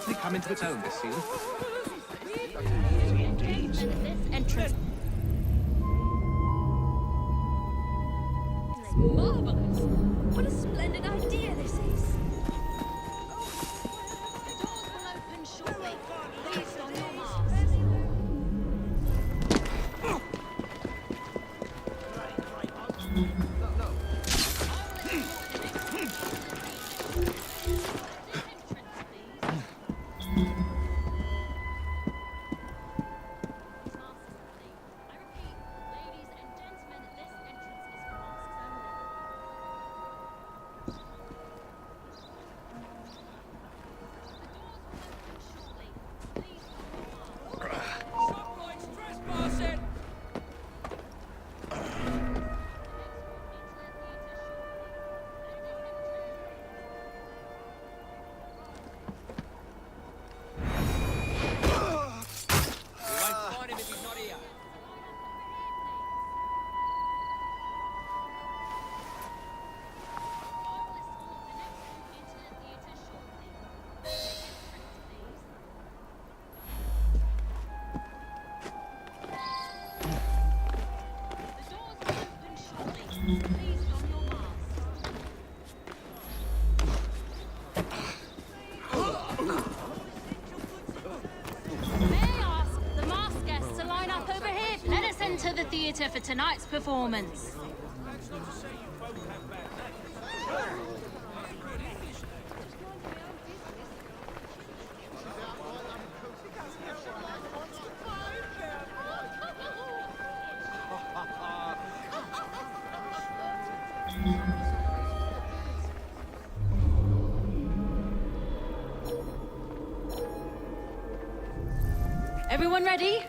certainly come into its own this season. This entrance. It's marvelous. What a splendid idea this is. The doors will open shortly. Please don your masks. To the theatre for tonight's performance. Everyone ready?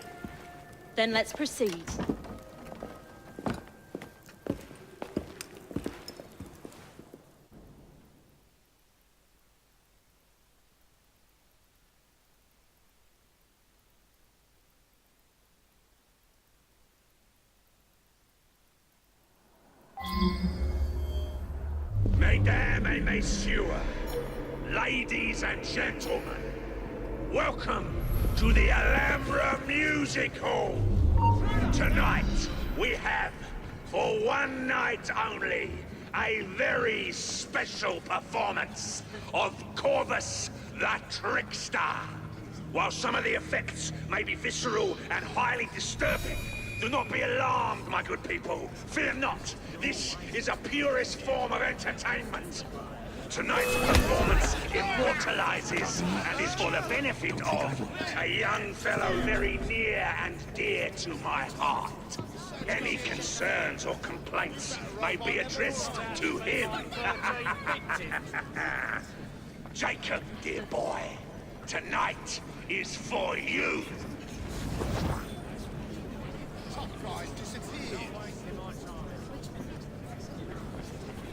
Then let's proceed. Mesdames et messieurs, ladies and gentlemen, welcome to the Alhambra Music Hall. Tonight, we have, for one night only, a very special performance of Corvus the Trickster. While some of the effects may be visceral and highly disturbing, do not be alarmed, my good people. Fear not. This is a purest form of entertainment. Tonight's performance immortalizes and is for the benefit of a young fellow very near and dear to my heart. Any concerns or complaints may be addressed to him. Jacob, dear boy, tonight is for you.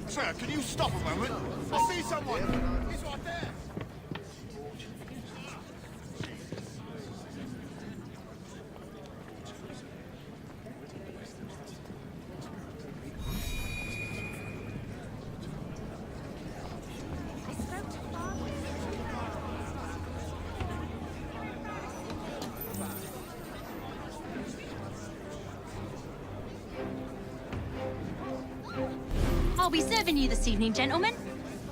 Sir, can you stop a moment? I see someone! He's right there! I'll be serving you this evening, gentlemen.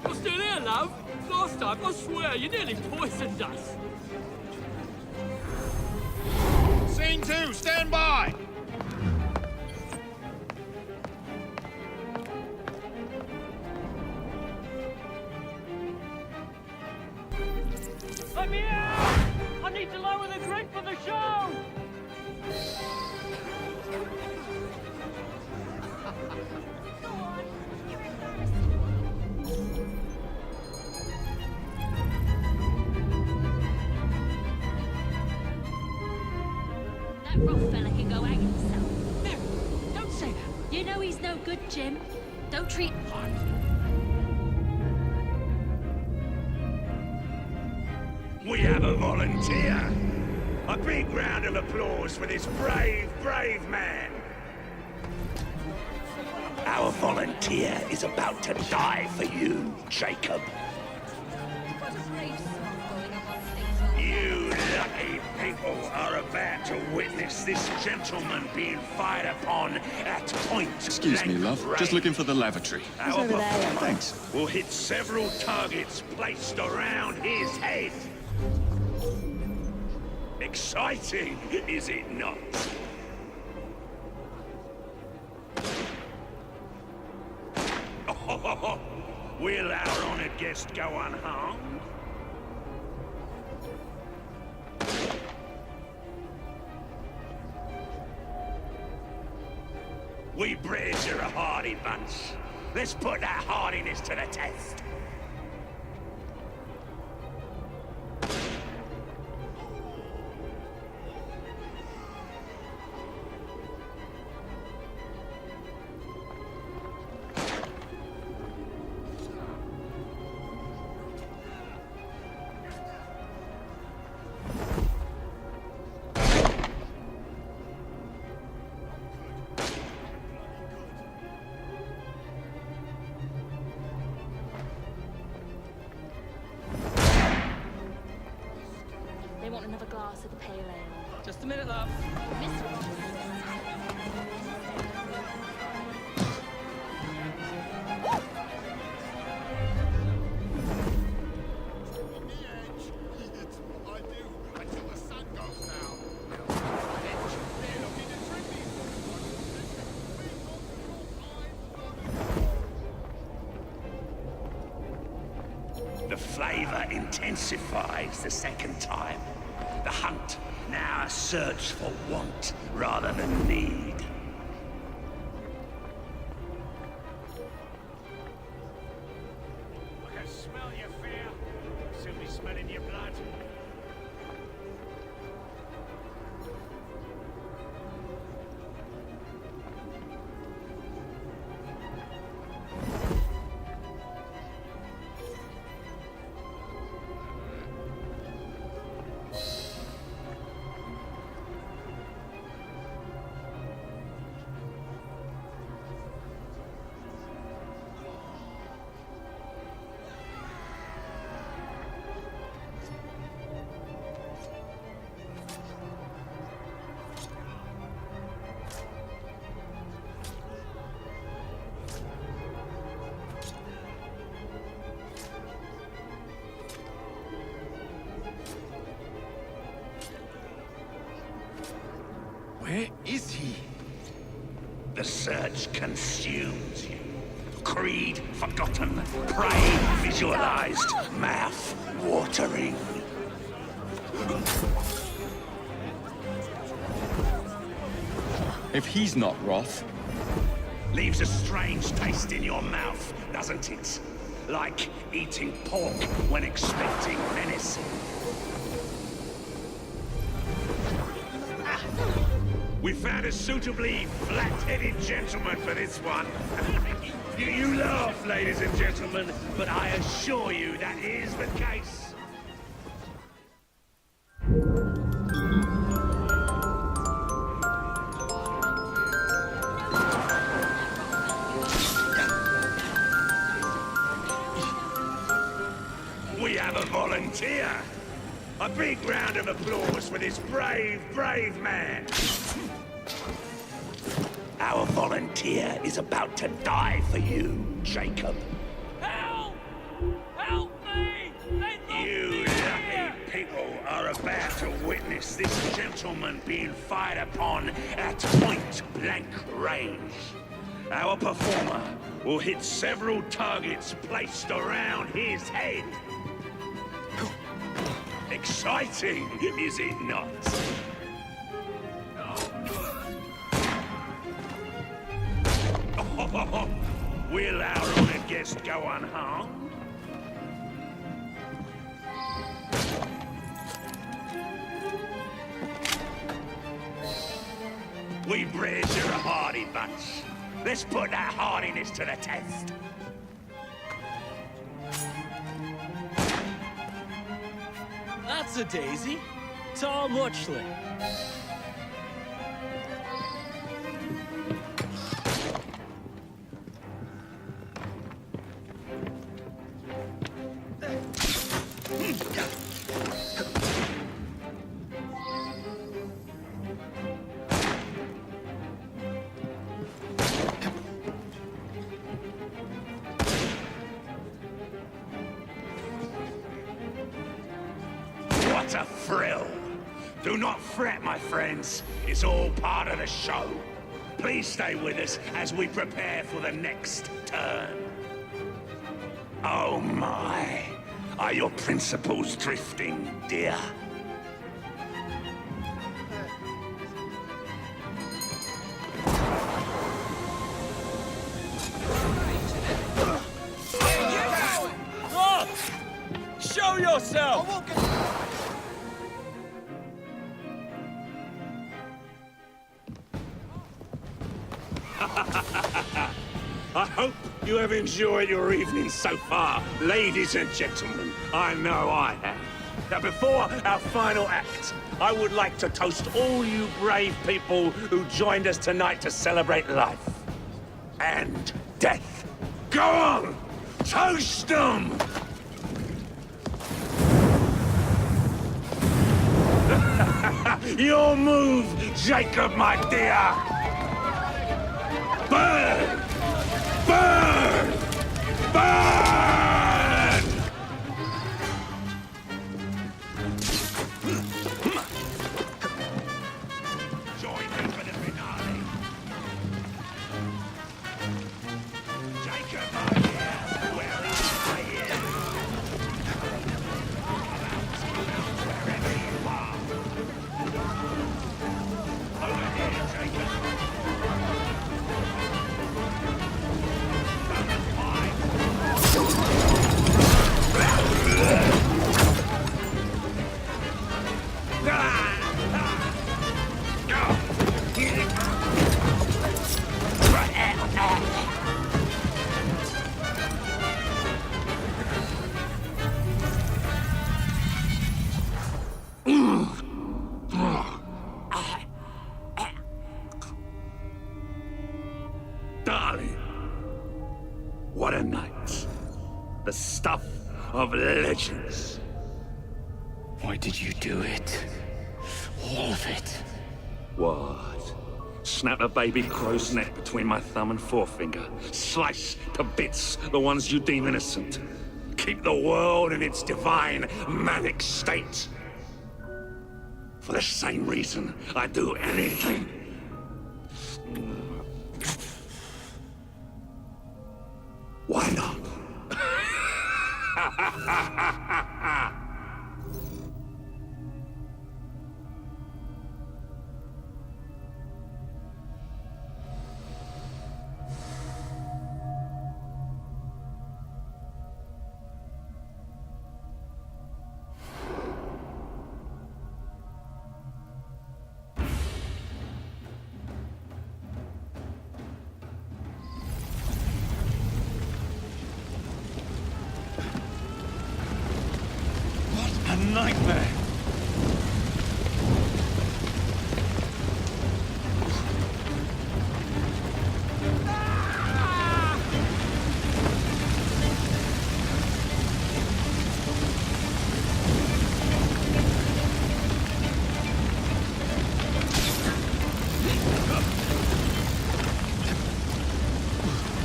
You're still here, love? Last time, I swear, you nearly poisoned us. Scene 2, stand by! Let me out! I need to lower the grid for the show! That rough fella can go hang himself. Mary, don't say that. You know he's no good, Jim. Don't treat him hard. We have a volunteer. A big round of applause for this brave, brave man. Our volunteer is about to die for you, Jacob. What a brave soul going up on stage lucky people are about to witness this gentleman being fired upon at point. Excuse me, love. range. Just looking for the lavatory. Our performer Thanks. will hit several targets placed around his head. Exciting, is it not? Oh, will our honored guest go unharmed? We British are a hardy bunch. Let's put that hardiness to the test. They want another glass of the pale ale. Just a minute, love. Miss Ross. On the edge. It's what I do until the sun goes down. On the edge. They're looking to trick me. The flavor intensifies the second time. The hunt, now a search for want rather than need. I can smell your fear. Soon be smelling your blood. Where is he? The search consumes you. Creed forgotten, prey visualized, mouth watering. If he's not Roth, Leaves a strange taste in your mouth, doesn't it? Like eating pork when expecting venison. We found a suitably flat-headed gentleman for this one. You laugh, ladies and gentlemen, but I assure you that is the case. We have a volunteer. A big round of applause for this brave, brave man. Our volunteer is about to die for you, Jacob. Help! Help me! You lucky people are about to witness this gentleman being fired upon at point-blank range. Our performer will hit several targets placed around his head. Exciting, is it not? Will our honored guest go unharmed? We British are a hardy bunch. Let's put that hardiness to the test. That's a daisy. Tall Muchling. What a thrill! Do not fret, my friends. It's all part of the show. Please stay with us as we prepare for the next turn. Oh my! Are your principles drifting, dear? Roth! Show yourself! I hope you have enjoyed your evening so far, ladies and gentlemen. I know I have. Now, before our final act, I would like to toast all you brave people who joined us tonight to celebrate life and death. Go on! Toast them! Your move, Jacob, my dear! Burn! Burn! Burn! Join me for the finale. Jacob, my dear, where are you? Wherever you are. Over here, Jacob. Darling, what a night. The stuff of legends. Why did you do it? All of it. What? Snap a baby crow's neck between my thumb and forefinger. Slice to bits the ones you deem innocent. Keep the world in its divine, manic state. For the same reason I'd do anything. Why not? A nightmare.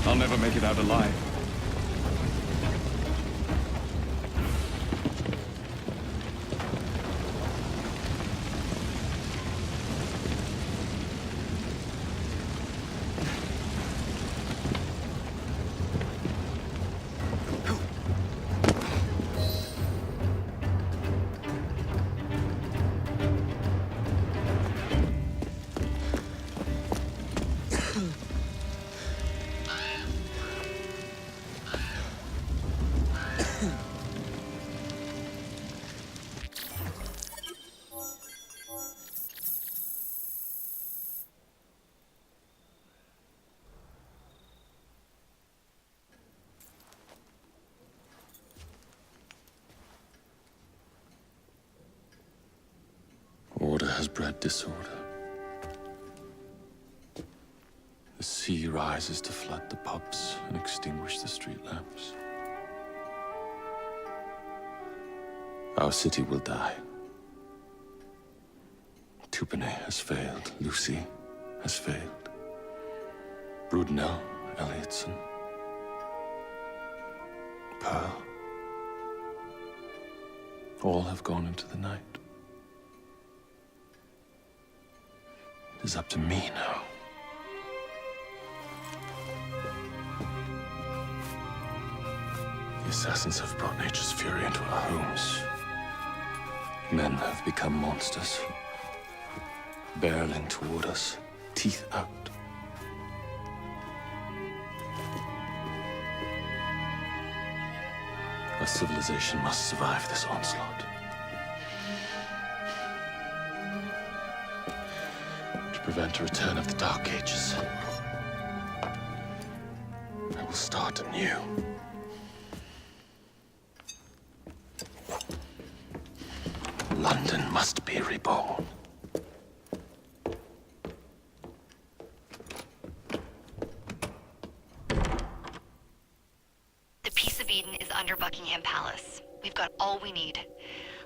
I'll never make it out alive. Order has bred disorder. The sea rises to flood the pubs and extinguish the street lamps. Our city will die. Tupene has failed. Lucy has failed. Brudenell, Elliotson, Pearl. All have gone into the night. It is up to me now. The assassins have brought nature's fury into our homes. Men have become monsters, barreling toward us, teeth out. Our civilization must survive this onslaught. To prevent a return of the Dark Ages, I will start anew. London must be reborn. The Peace of Eden is under Buckingham Palace. We've got all we need.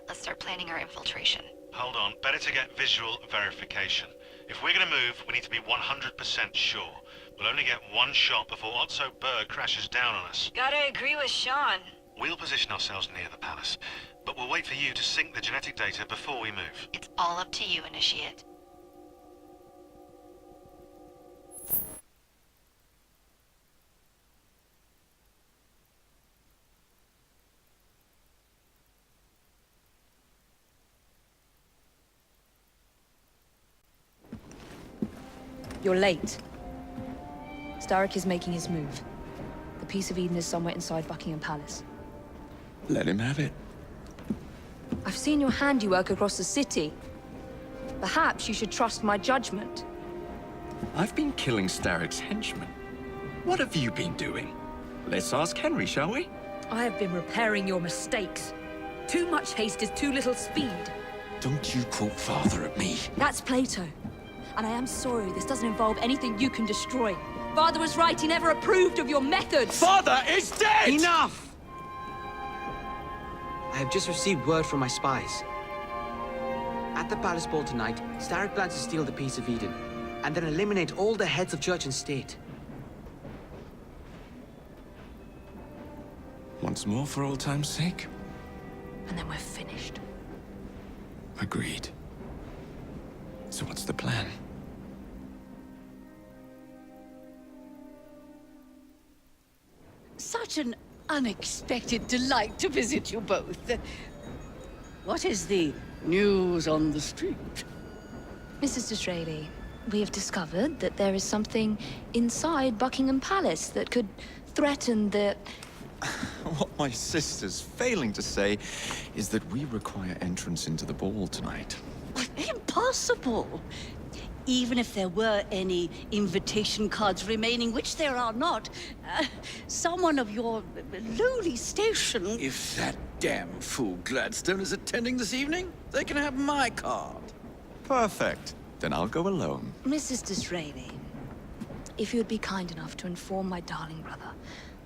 Let's start planning our infiltration. Hold on, better to get visual verification. If we're gonna move, we need to be 100% sure. We'll only get one shot before Otso Berg crashes down on us. Gotta agree with Sean. We'll position ourselves near the palace, but we'll wait for you to sync the genetic data before we move. It's all up to you, Initiate. You're late. Starrick is making his move. The Peace of Eden is somewhere inside Buckingham Palace. Let him have it. I've seen your handiwork across the city. Perhaps you should trust my judgment. I've been killing Starrick's henchmen. What have you been doing? Let's ask Henry, shall we? I have been repairing your mistakes. Too much haste is too little speed. Don't you quote Father at me. That's Plato. And I am sorry this doesn't involve anything you can destroy. Father was right, he never approved of your methods! Father is dead! Enough! I have just received word from my spies. At the palace ball tonight, Starrick plans to steal the Peace of Eden, and then eliminate all the heads of church and state. Once more for old time's sake? And then we're finished. Agreed. So what's the plan? Such an unexpected delight to visit you both. What is the news on the street? Mrs. Disraeli, we have discovered that there is something inside Buckingham Palace that could threaten the... What my sister's failing to say is that we require entrance into the ball tonight. Impossible! Even if there were any invitation cards remaining, which there are not, someone of your lowly station... If that damn fool Gladstone is attending this evening, they can have my card. Perfect. Then I'll go alone. Mrs. Disraeli, if you would be kind enough to inform my darling brother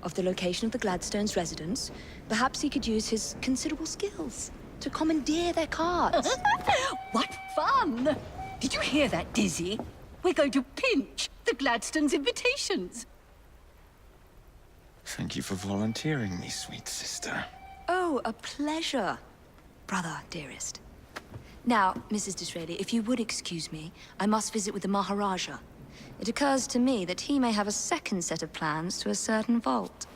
of the location of the Gladstones' residence, perhaps he could use his considerable skills to commandeer their cards. What fun! Did you hear that, Dizzy? We're going to pinch the Gladstones' invitations. Thank you for volunteering me, sweet sister. Oh, a pleasure, brother, dearest. Now, Mrs. Disraeli, if you would excuse me, I must visit with the Maharaja. It occurs to me that he may have a second set of plans to a certain vault.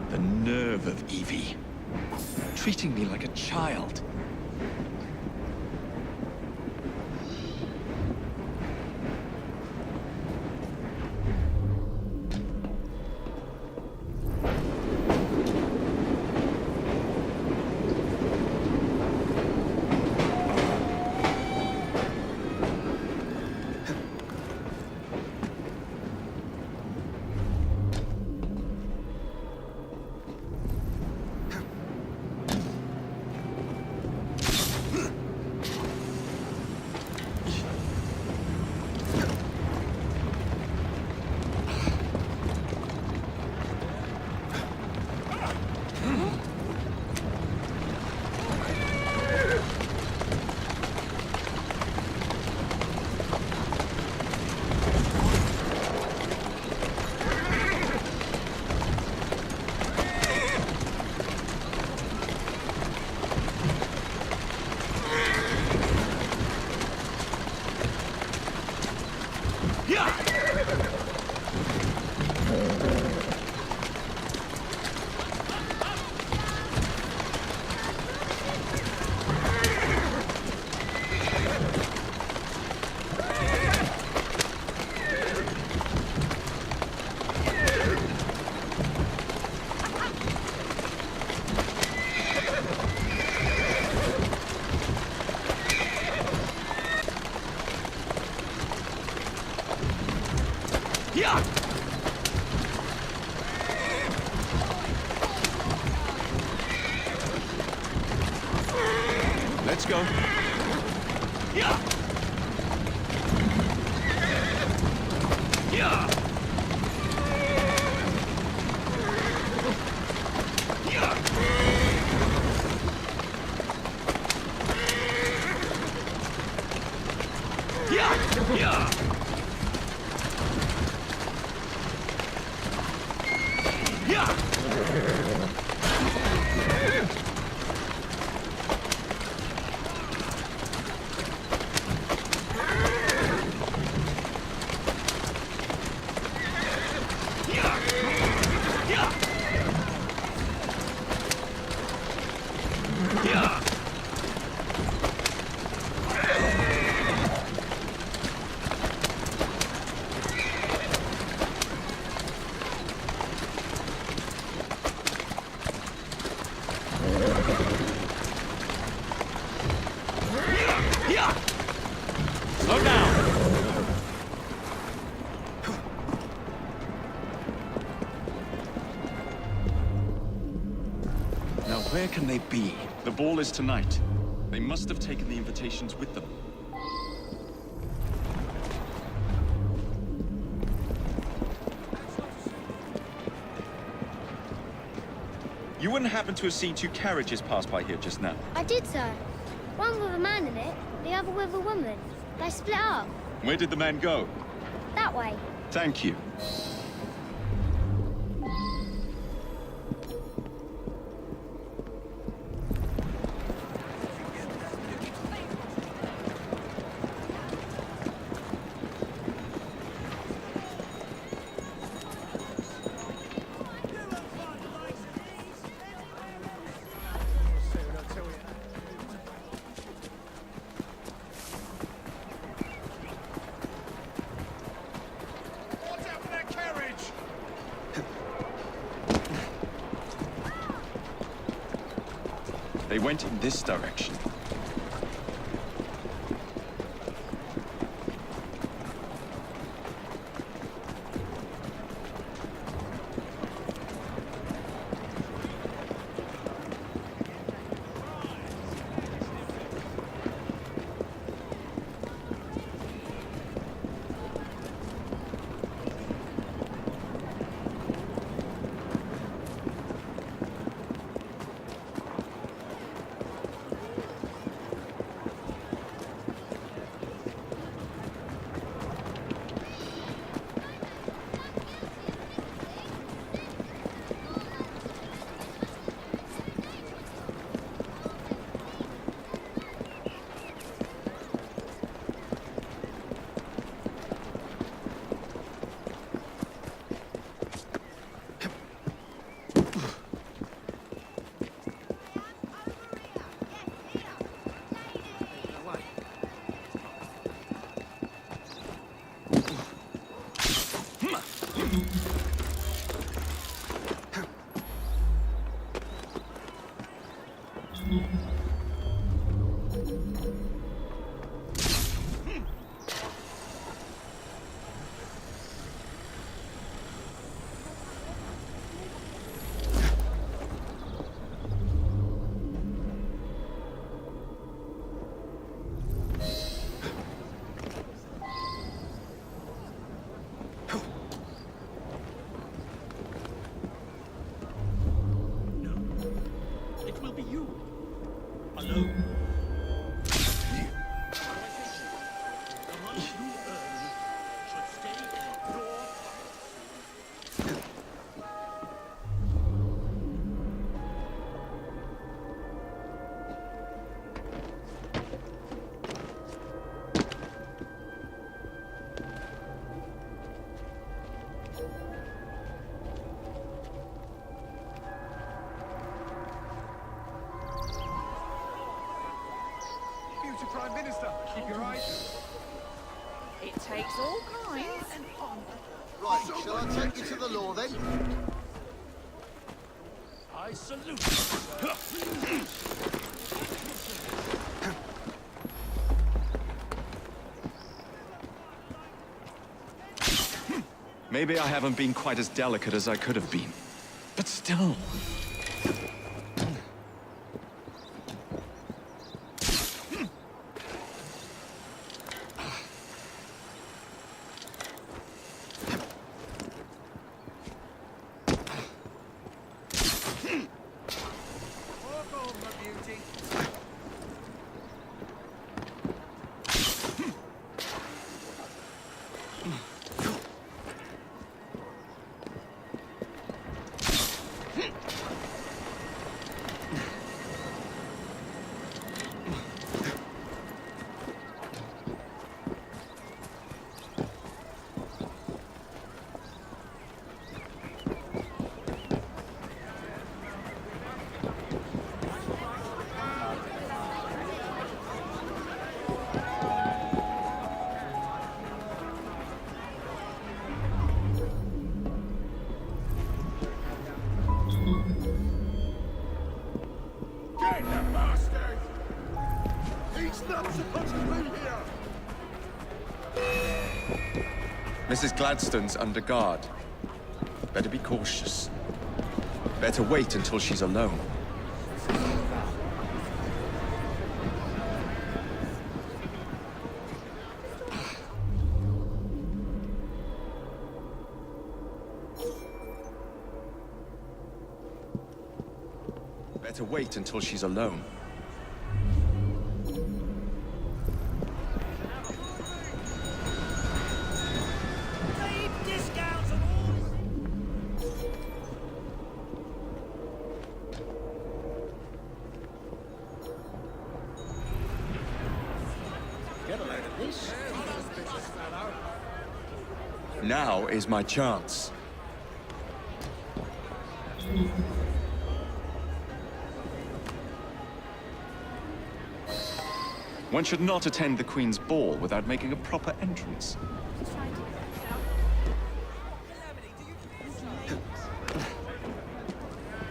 The nerve of Evie. Treating me like a child. Let's go. Yeah! Yeah! Yeah! Yeah! Yeah! Slow down! Now where can they be? The ball is tonight. They must have taken the invitations with them. You wouldn't happen to have seen two carriages pass by here just now? I did, sir. One with a man in it, the other with a woman. They split up. Where did the man go? That way. Thank you. They went in this direction. Prime Minister, keep your eyes. It takes all kinds. Right, shall I take you to the law then? I salute Maybe I haven't been quite as delicate as I could have been. But still... Get the bastard! He's not supposed to be here! Mrs. Gladstone's under guard. Better be cautious. Better wait until she's alone. Better wait until she's alone. Now is my chance. One should not attend the Queen's ball without making a proper entrance.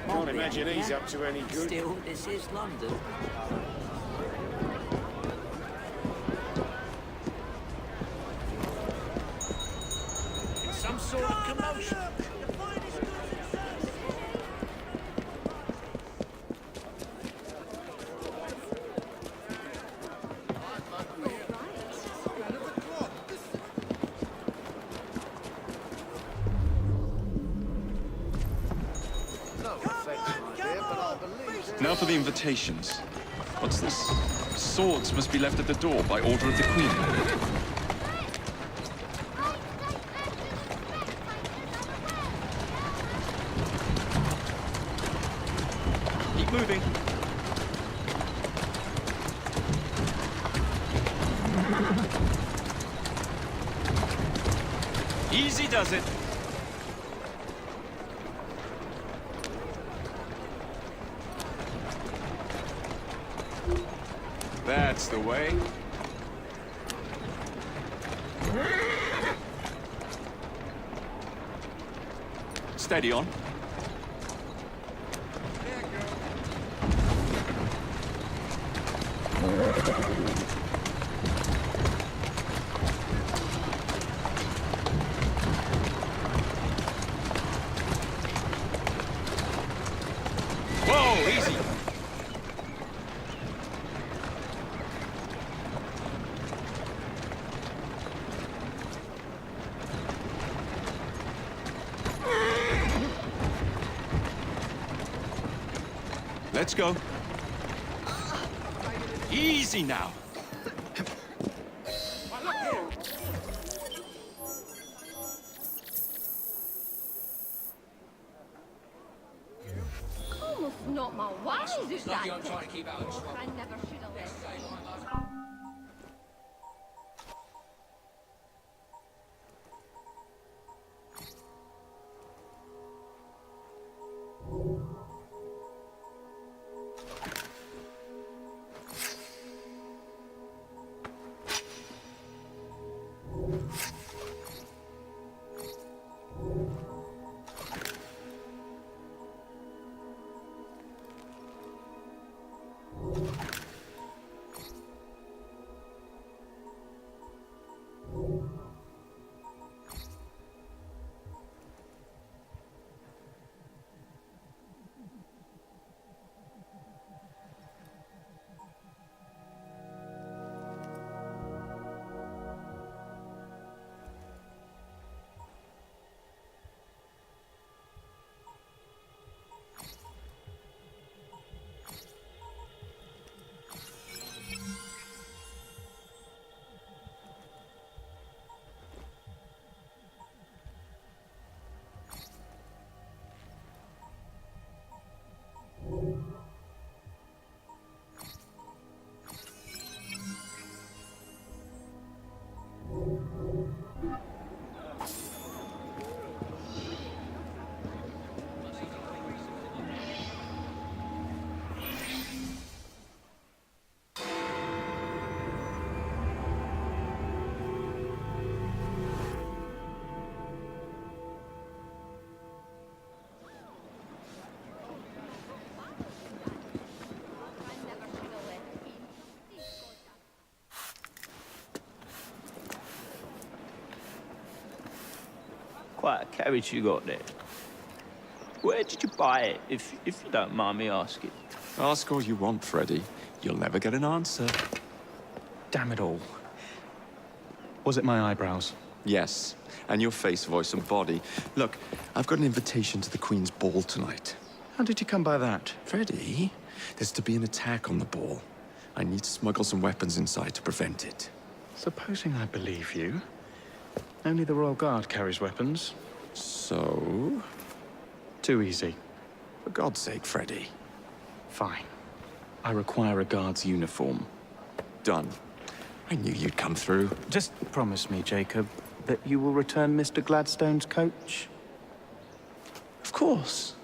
Can't imagine he's up to any good. Still, this is London. It's some sort of commotion. Now for the invitations. What's this? Swords must be left at the door by order of the Queen. Keep moving. Easy does it. That's the way. Steady on. Whoa, easy. Let's go. Easy now. Almost not my wife, is that? I'm trying to keep out of trouble. I never should have listened. quite a carriage you got there. Where did you buy it, if you don't mind me asking? Ask all you want, Freddy. You'll never get an answer. Damn it all. Was it my eyebrows? Yes, and your face, voice, and body. Look, I've got an invitation to the Queen's ball tonight. How did you come by that? Freddy, there's to be an attack on the ball. I need to smuggle some weapons inside to prevent it. Supposing I believe you. Only the Royal Guard carries weapons. So? Too easy. For God's sake, Freddy. Fine. I require a guard's uniform. Done. I knew you'd come through. Just promise me, Jacob, that you will return Mr. Gladstone's coach. Of course.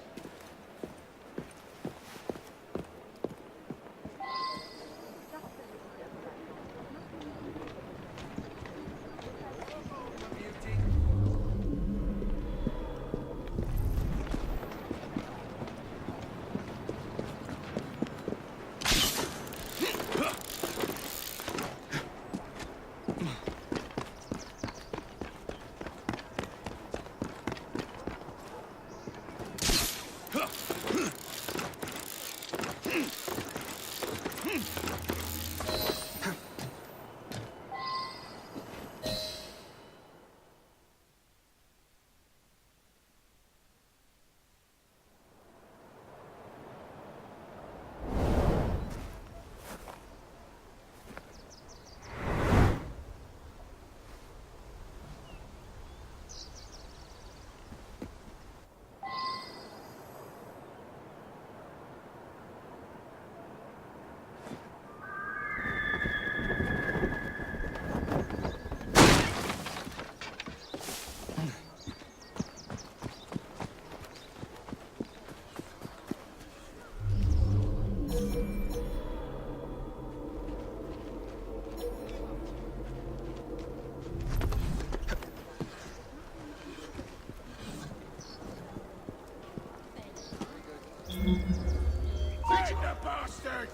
Take the bastard!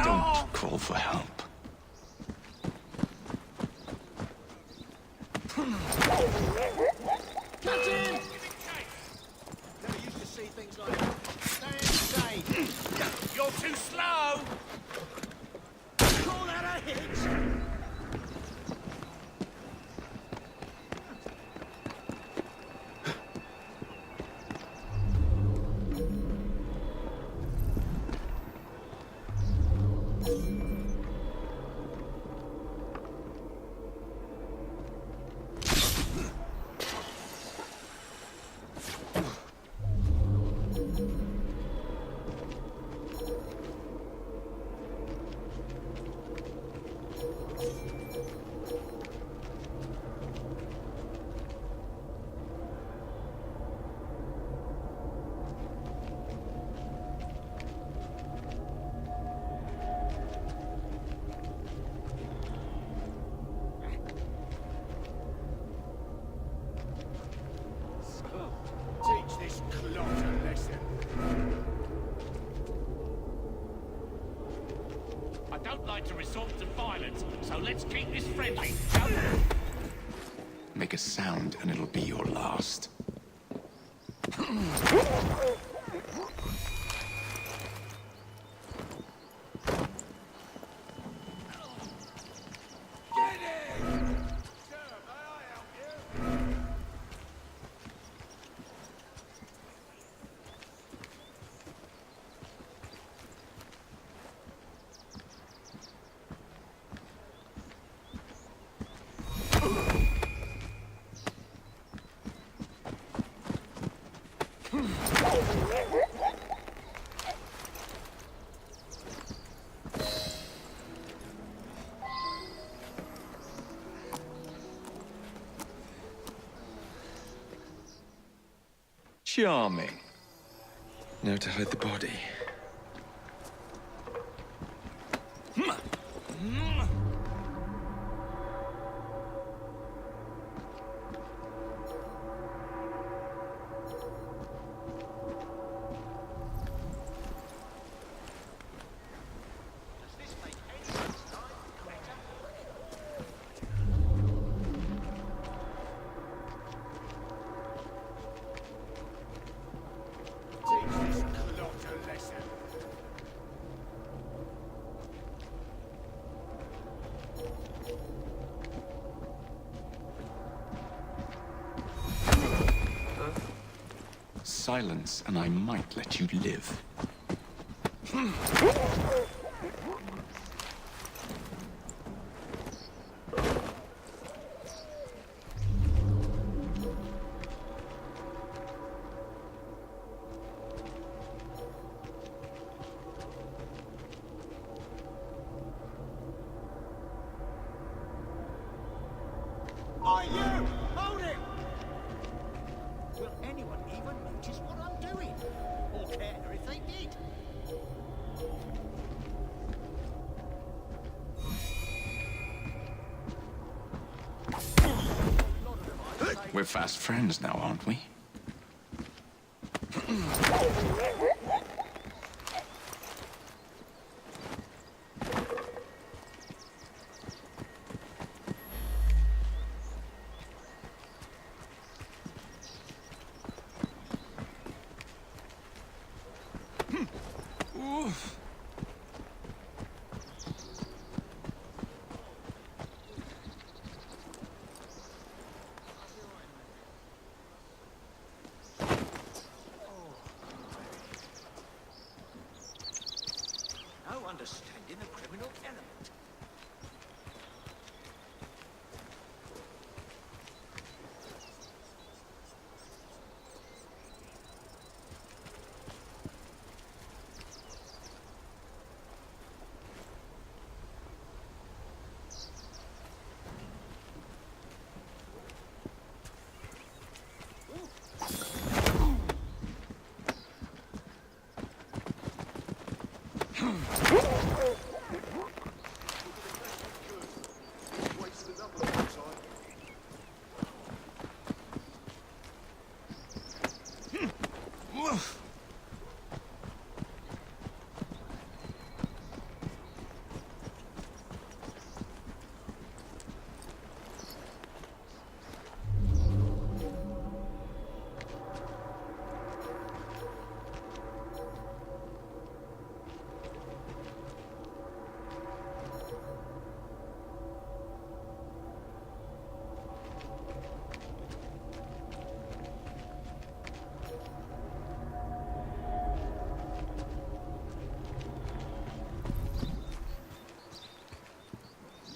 Don't call for help. Catch him! Never used to see things like that. Stay inside. You're too slow! Call that a hit! Teach this clot a lesson. I don't like to resort to violence, so let's keep this friendly. Make a sound and it'll be your last. Charming. Now to hide the body. Silence, and I might let you live. Are you? Hold him! Will anyone even notice what I'm doing? Or care if they did? We're fast friends now, aren't we? No understanding the criminal element.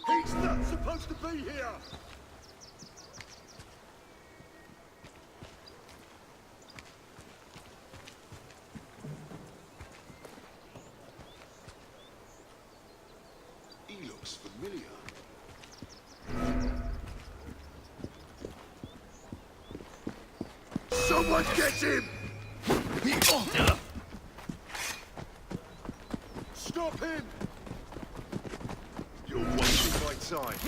He's not supposed to be here! He looks familiar. Someone get him! Stop him! You're wasting my time.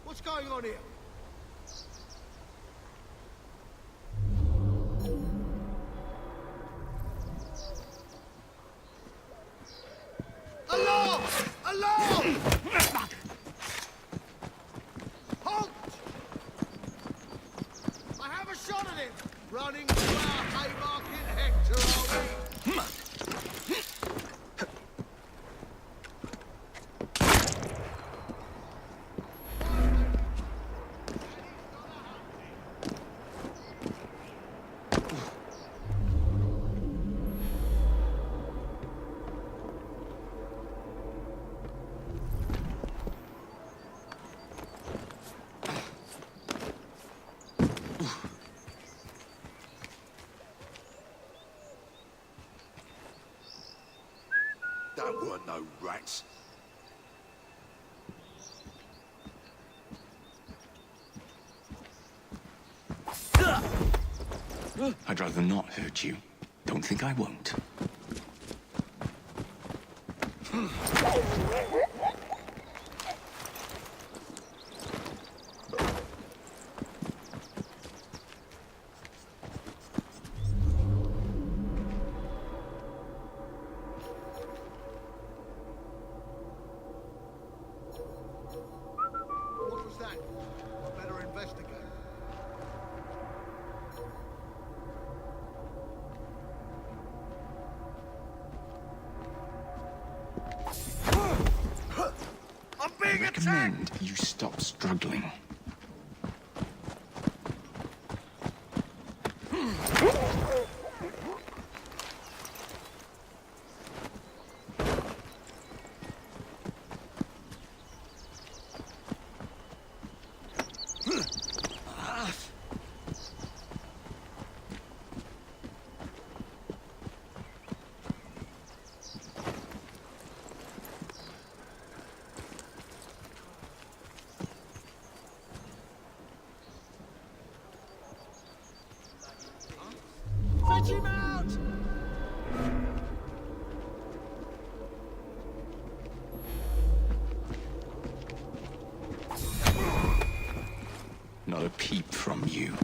What's going on here? Alarm! Alarm! Halt! I have a shot at him! Running to our Haymarket Hector, are we? That weren't no rats. I'd rather not hurt you. Don't think I won't. What was that? Better investigate. I'm being I recommend you stop struggling. Fetch him out! Not a peep from you.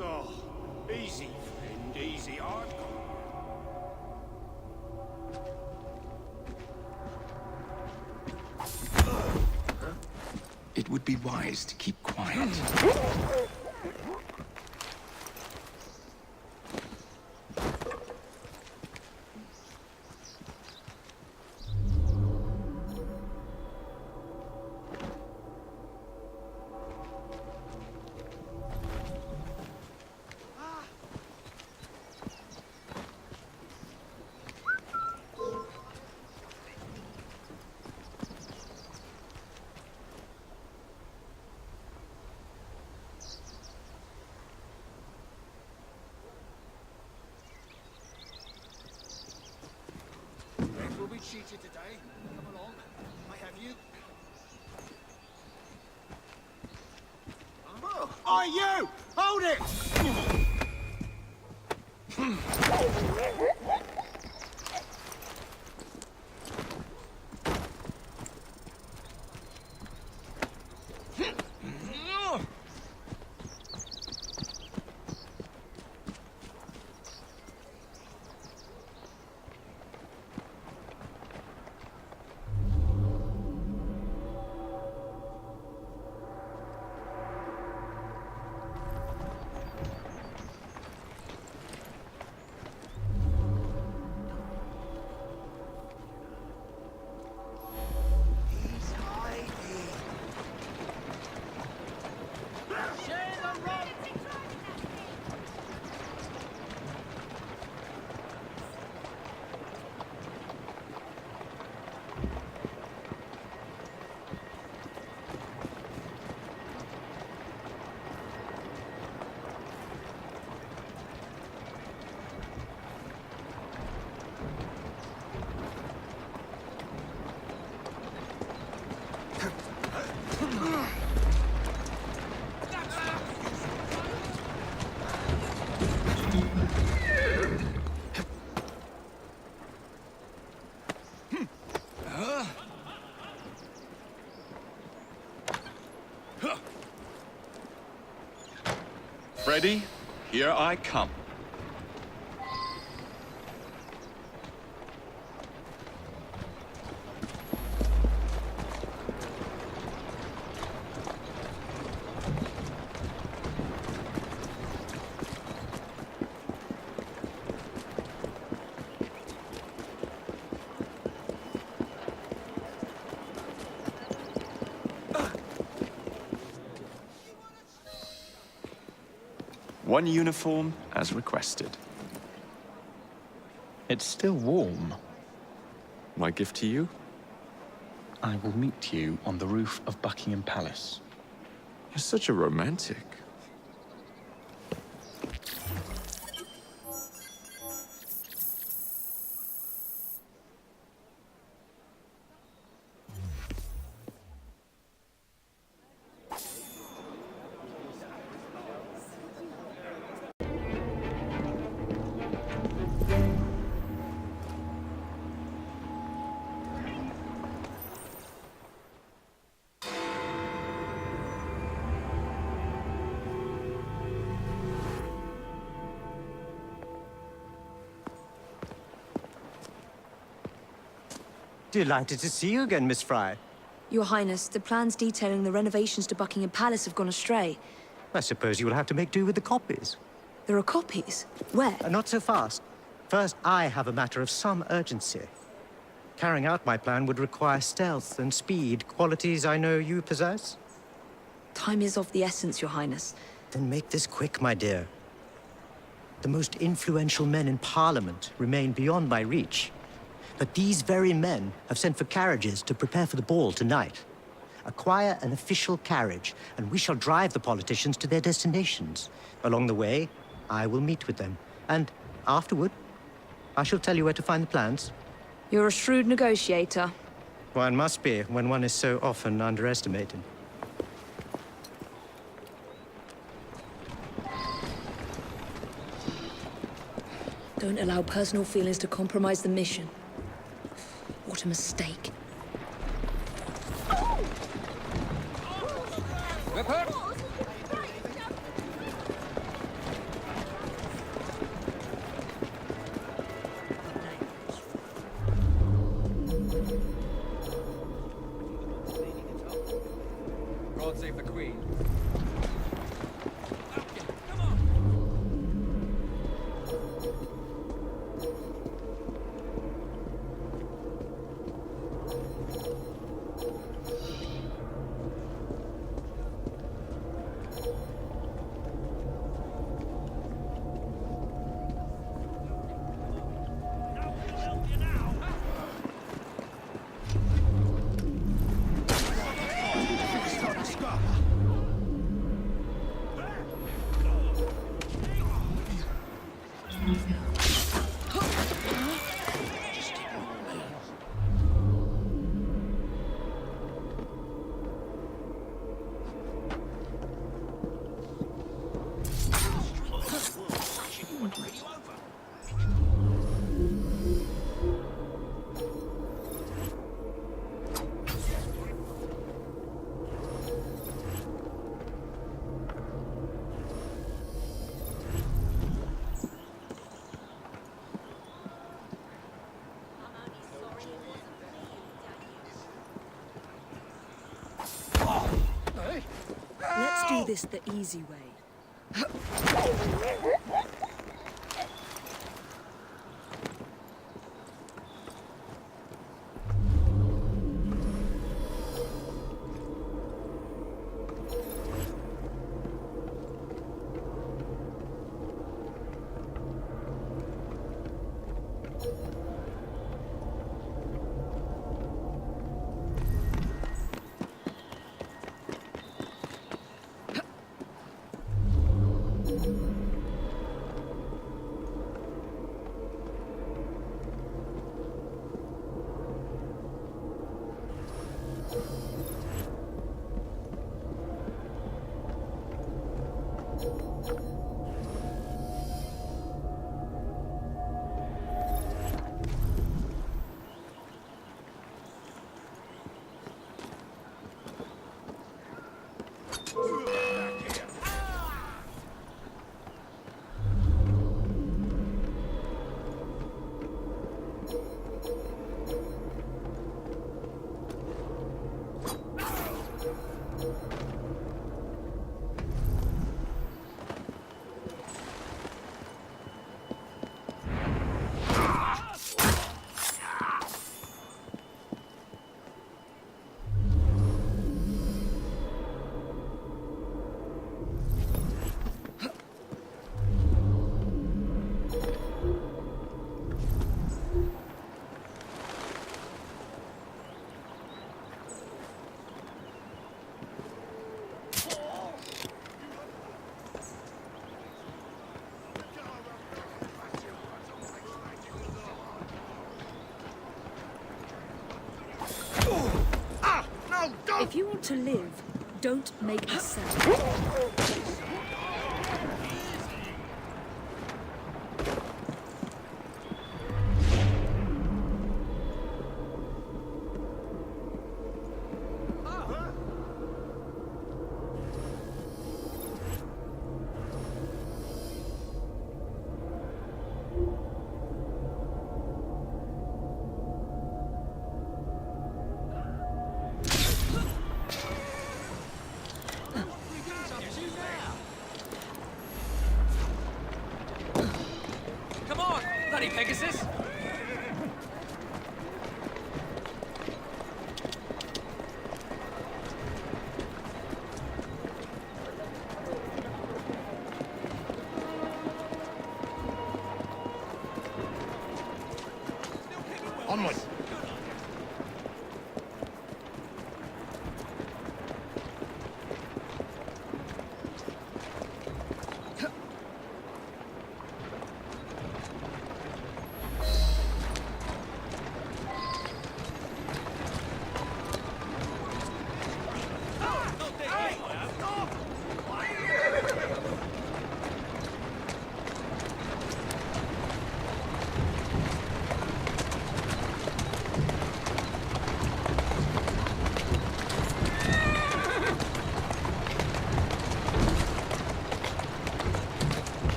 Oh, easy, friend, easy. It would be wise to keep quiet. Will we cheat you today? Come along. I have you. Oh, you! Hold it! Freddy, here I come. One uniform as requested. It's still warm. My gift to you? I will meet you on the roof of Buckingham Palace. You're such a romantic. Delighted to see you again, Miss Fry. Your Highness, the plans detailing the renovations to Buckingham Palace have gone astray. I suppose you will have to make do with the copies. There are copies? Where? Not so fast. First, I have a matter of some urgency. Carrying out my plan would require stealth and speed, qualities I know you possess. Time is of the essence, Your Highness. Then make this quick, my dear. The most influential men in Parliament remain beyond my reach. But these very men have sent for carriages to prepare for the ball tonight. Acquire an official carriage, and we shall drive the politicians to their destinations. Along the way, I will meet with them. And afterward, I shall tell you where to find the plans. You're a shrewd negotiator. One must be when one is so often underestimated. Don't allow personal feelings to compromise the mission. What a mistake. God save the Queen. Let's do this the easy way. want to live, don't make a sound. Come on, bloody Pegasus! Onward.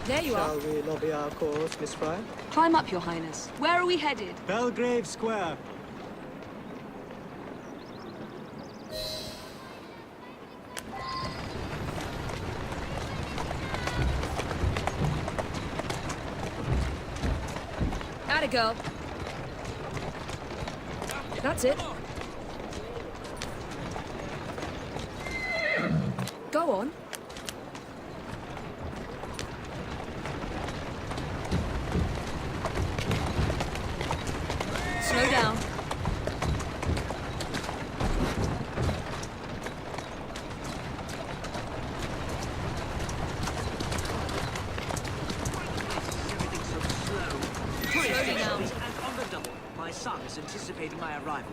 There you are. Shall we lobby our cause, Miss Fry? Climb up, Your Highness. Where are we headed? Belgrave Square. Atta girl. That's it. Go on. Slow down. Slow down. And on the double, my son is anticipating my arrival.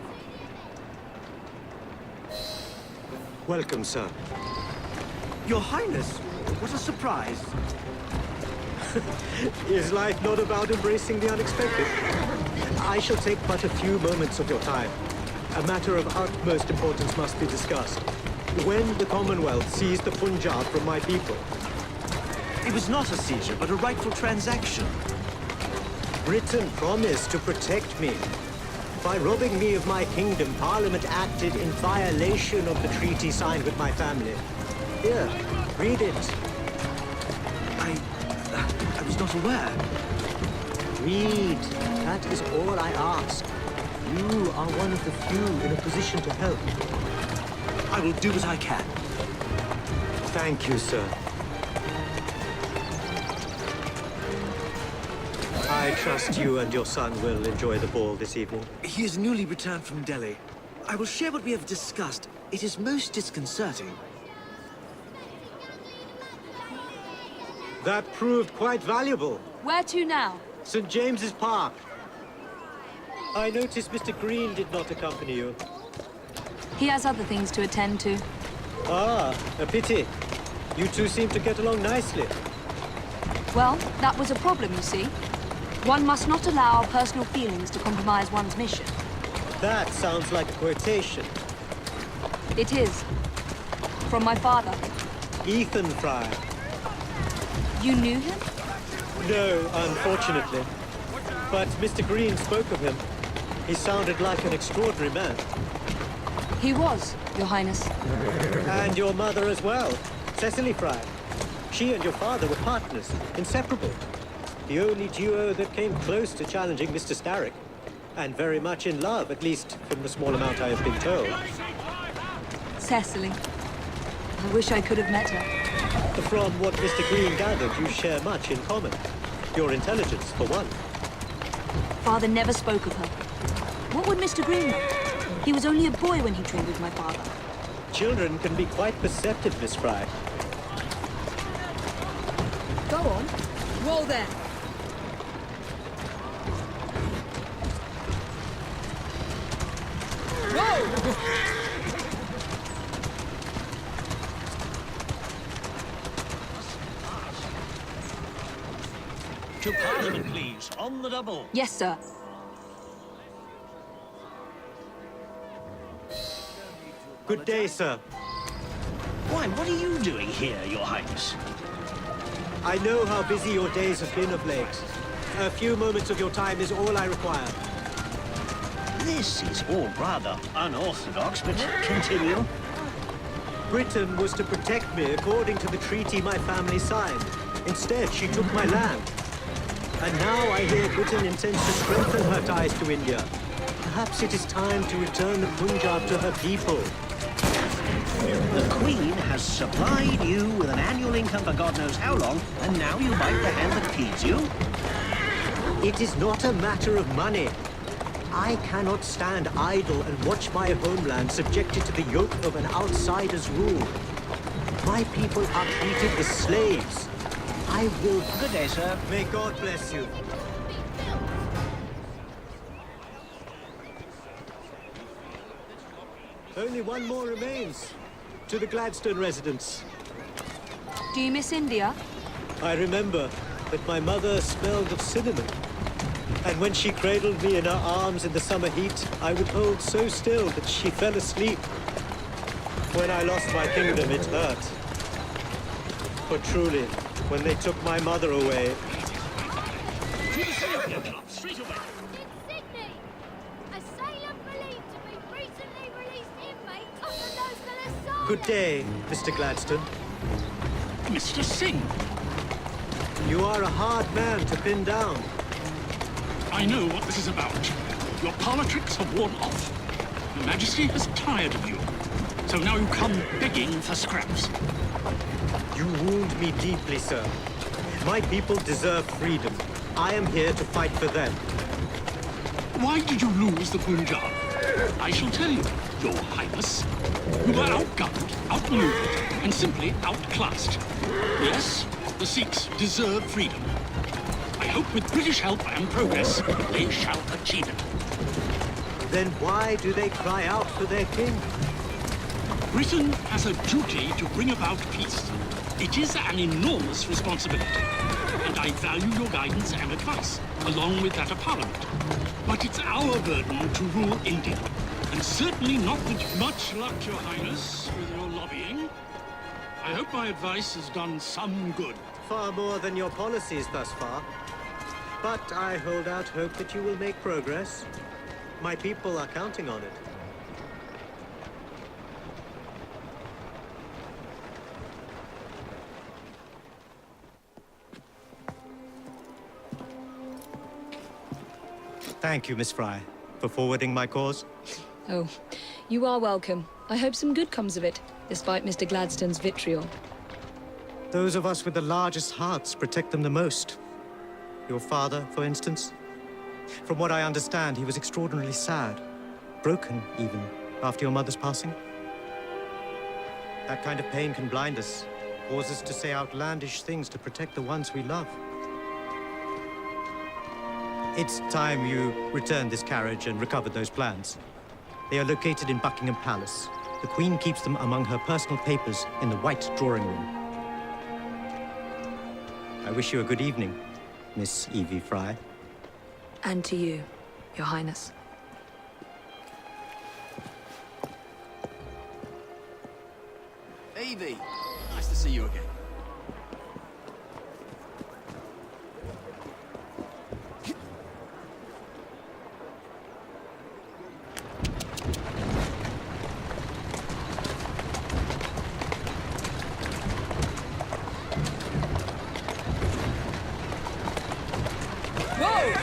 Welcome, sir. Your Highness, what a surprise. Is life not about embracing the unexpected? I shall take but a few moments of your time. A matter of utmost importance must be discussed. When the Commonwealth seized the Punjab from my people... It was not a seizure, but a rightful transaction. Britain promised to protect me. By robbing me of my kingdom, Parliament acted in violation of the treaty signed with my family. Here, read it. I was not aware. Read. That is all I ask. You are one of the few in a position to help. I will do what I can. Thank you, sir. I trust you and your son will enjoy the ball this evening. He is newly returned from Delhi. I will share what we have discussed. It is most disconcerting. That proved quite valuable. Where to now? St. James's Park. I noticed Mr. Green did not accompany you. He has other things to attend to. Ah, a pity. You two seem to get along nicely. Well, that was a problem, you see. One must not allow personal feelings to compromise one's mission. That sounds like a quotation. It is. From my father. Ethan Fry. You knew him? No, unfortunately. But Mr. Green spoke of him. He sounded like an extraordinary man. He was, Your Highness. And your mother as well, Cecily Fry. She and your father were partners, inseparable. The only duo that came close to challenging Mr. Starrick. And very much in love, at least from the small amount I have been told. Cecily. I wish I could have met her. From what Mr. Green gathered, you share much in common. Your intelligence, for one. Father never spoke of her. What would Mr. Green know? He was only a boy when he trained with my father. Children can be quite perceptive, Miss Fry. Go on. Whoa there. Whoa! To Parliament, please. On the double. Yes, sir. Good day, sir. Why, what are you doing here, Your Highness? I know how busy your days have been of late. A few moments of your time is all I require. This is all rather unorthodox, but continue. Britain was to protect me according to the treaty my family signed. Instead, she took my land. And now I hear Britain intends to strengthen her ties to India. Perhaps it is time to return the Punjab to her people. The Queen has supplied you with an annual income for God knows how long, and now you bite the hand that feeds you? It is not a matter of money. I cannot stand idle and watch my homeland subjected to the yoke of an outsider's rule. My people are treated as slaves. I will... Good day, sir. May God bless you. Only one more remains. To the Gladstone residence. Do you miss India? I remember that my mother smelled of cinnamon. And when she cradled me in her arms in the summer heat, I would hold so still that she fell asleep. When I lost my kingdom, it hurt. For truly, when they took my mother away... To the Sailor Club, straight away. In Sydney, a sailor believed to be recently released inmate of the local asylum. Good day, Mr. Gladstone. Mr. Singh. You are a hard man to pin down. I know what this is about. Your politics have worn off. Your Majesty has tired of you. So now you come begging for scraps. You wound me deeply, sir. My people deserve freedom. I am here to fight for them. Why did you lose the Punjab? I shall tell you, Your Highness. You were outgunned, outmaneuvered, and simply outclassed. Yes, the Sikhs deserve freedom. I hope with British help and progress, they shall achieve it. Then why do they cry out for their king? Britain has a duty to bring about peace. It is an enormous responsibility, and I value your guidance and advice, along with that of Parliament. But it's our burden to rule India, and certainly not with much luck, Your Highness, with your lobbying. I hope my advice has done some good. Far more than your policies thus far. But I hold out hope that you will make progress. My people are counting on it. Thank you, Miss Fry, for forwarding my cause. Oh, you are welcome. I hope some good comes of it, despite Mr. Gladstone's vitriol. Those of us with the largest hearts protect them the most. Your father, for instance. From what I understand, he was extraordinarily sad. Broken, even, after your mother's passing. That kind of pain can blind us, cause us to say outlandish things to protect the ones we love. It's time you returned this carriage and recovered those plans. They are located in Buckingham Palace. The Queen keeps them among her personal papers in the White Drawing Room. I wish you a good evening, Miss Evie Fry. And to you, Your Highness. Evie, nice to see you again. Whoa!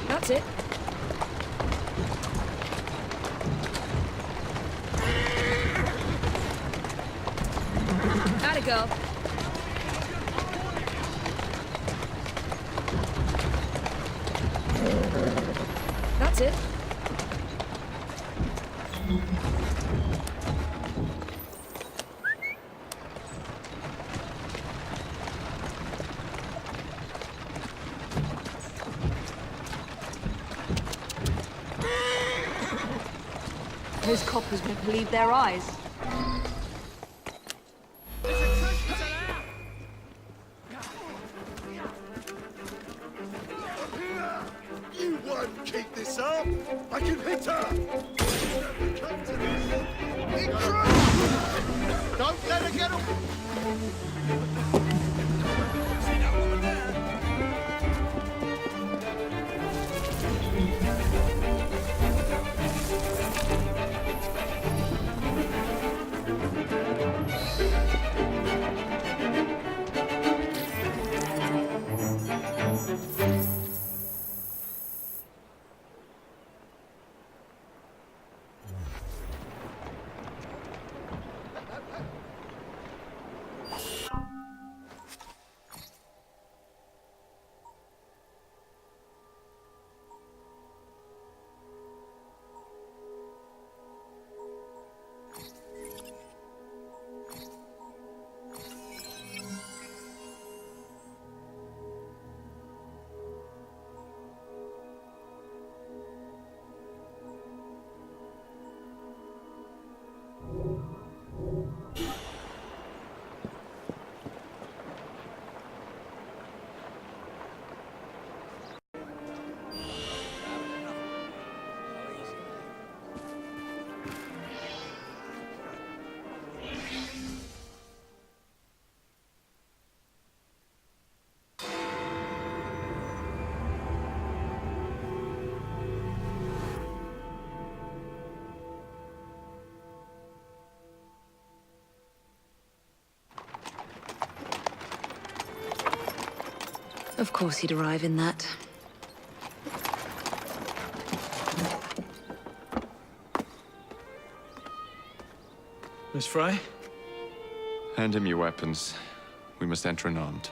That's it. Atta girl. That's it. Those coppers won't believe their eyes. You won't keep this up! I can hit her! Come to this! Don't let her get up! See that woman there? Of course he'd arrive in that. Miss Fry? Hand him your weapons. We must enter unarmed.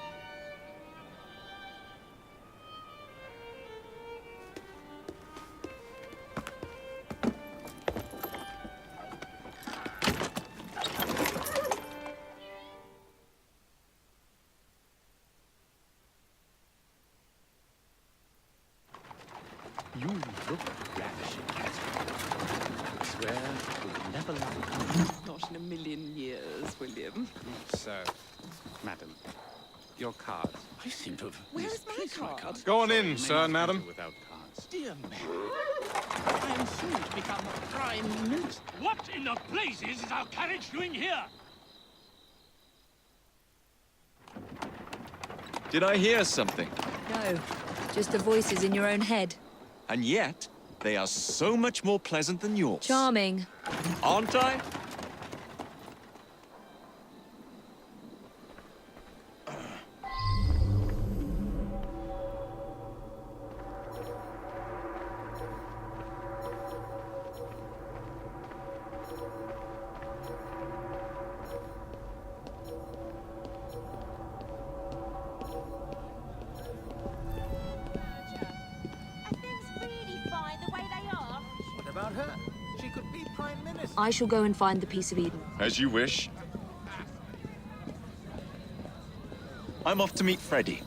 You look ravishing, Catherine. I swear we'll never love. Not in a million years, William. So, madam, your card. I seem to have Where's my card? Go on in, sir and madam. Without cards. Dear Mary, I am soon to become Prime Minister. What in the blazes is our carriage doing here? Did I hear something? No, just the voices in your own head. And yet, they are so much more pleasant than yours. Charming. Aren't I? About her. She could be Prime Minister. I shall go and find the Piece of Eden. As you wish. I'm off to meet Freddy.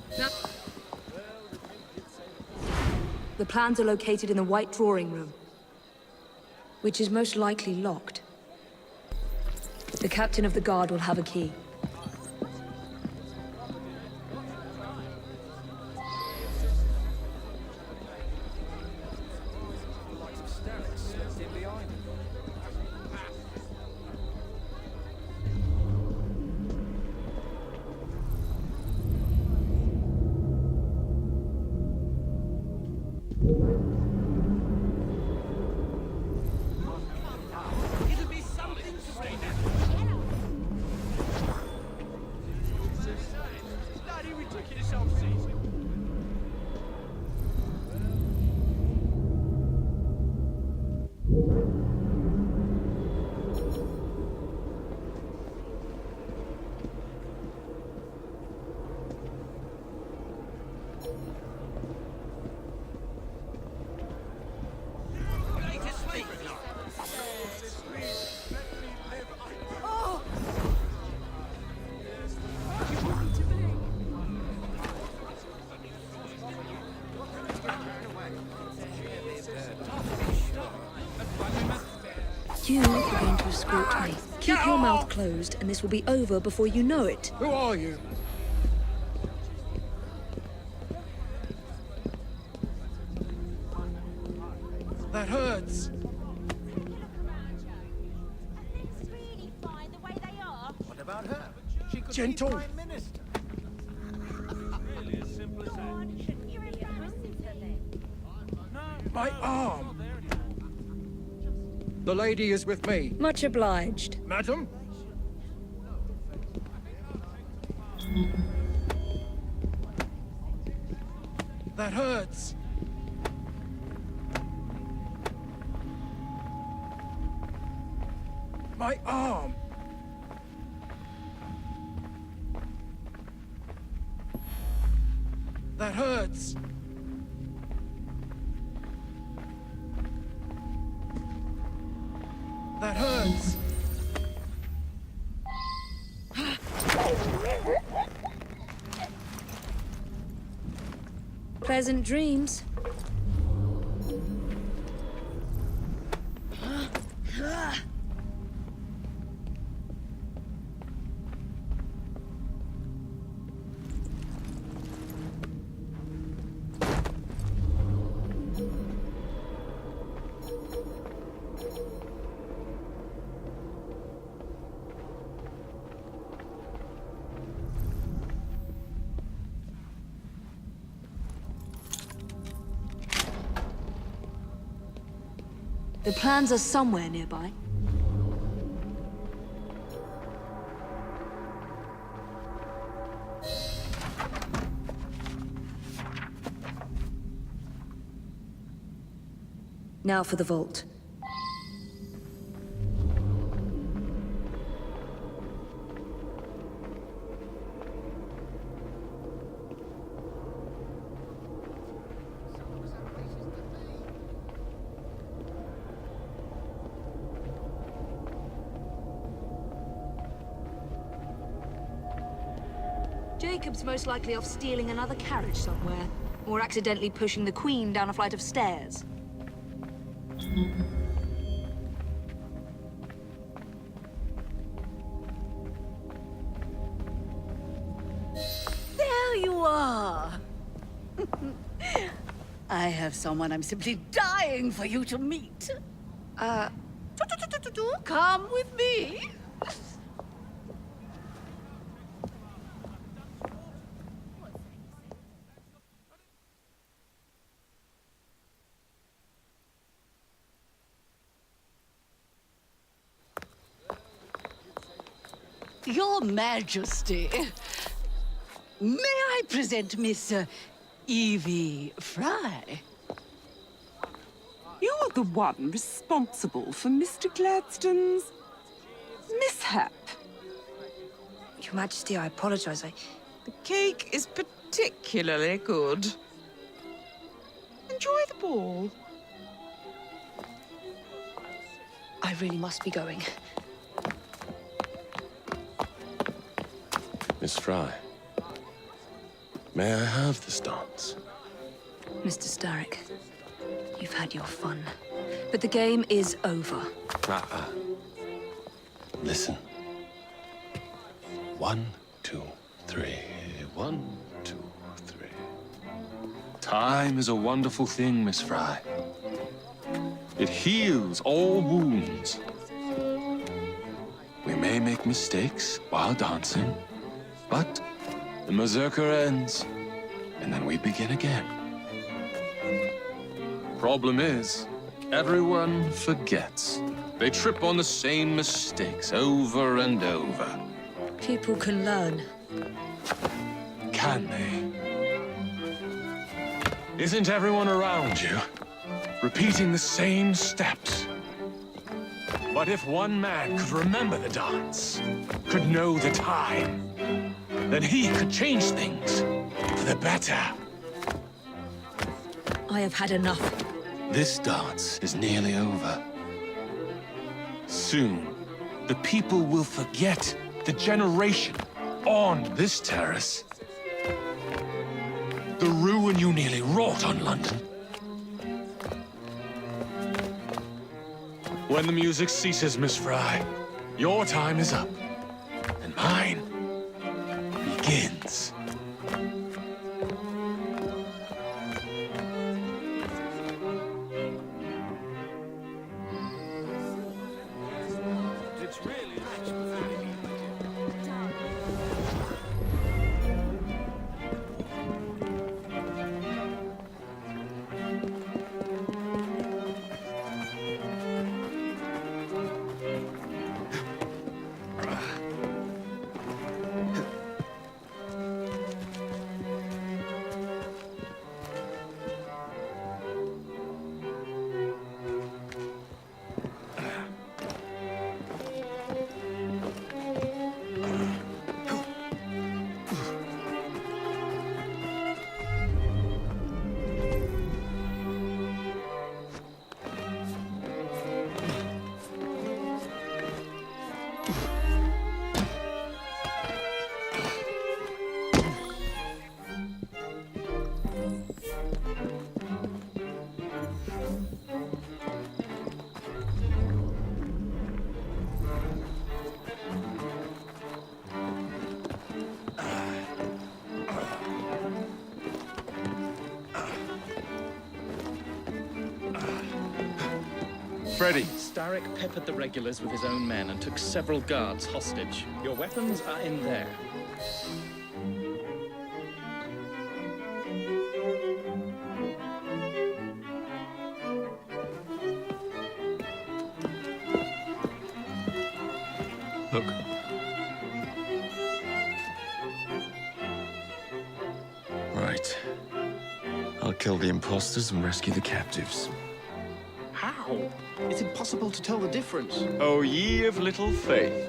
The plans are located in the White Drawing Room, which is most likely locked. The captain of the guard will have a key. It'll be something to stay there. escort me. Keep your mouth closed, and this will be over before you know it. Who are you? That hurts. What about her? She could Gentle. be Prime Minister. Really as simple as that. My arm. The lady is with me. Much obliged. Madam? That hurts. My arm. That hurts. That hurts. Pleasant dreams. The plans are somewhere nearby. Now for the vault. Jacob's most likely off stealing another carriage somewhere, or accidentally pushing the Queen down a flight of stairs. There you are! I have someone I'm simply dying for you to meet. Come with me. Your Majesty, may I present Miss Evie Fry? You're the one responsible for Mr. Gladstone's mishap. Your Majesty, I apologize. The cake is particularly good. Enjoy the ball. I really must be going. Miss Fry, may I have this dance? Mr. Starrick, you've had your fun, but the game is over. Listen. 1, 2, 3. 1, 2, 3. Time is a wonderful thing, Miss Fry. It heals all wounds. We may make mistakes while dancing, but the mazurka ends, and then we begin again. Problem is, everyone forgets. They trip on the same mistakes over and over. People can learn. Can they? Isn't everyone around you repeating the same steps? But if one man could remember the dance, could know the time, then he could change things for the better. I have had enough. This dance is nearly over. Soon, the people will forget the generation on this terrace. The ruin you nearly wrought on London. When the music ceases, Miss Fry, your time is up. And mine begins. It's really rich profanity. Freddy. Starrick peppered the regulars with his own men and took several guards hostage. Your weapons are in there. Look. Right. I'll kill the imposters and rescue the captives. How? It's impossible to tell the difference. Oh, ye of little faith.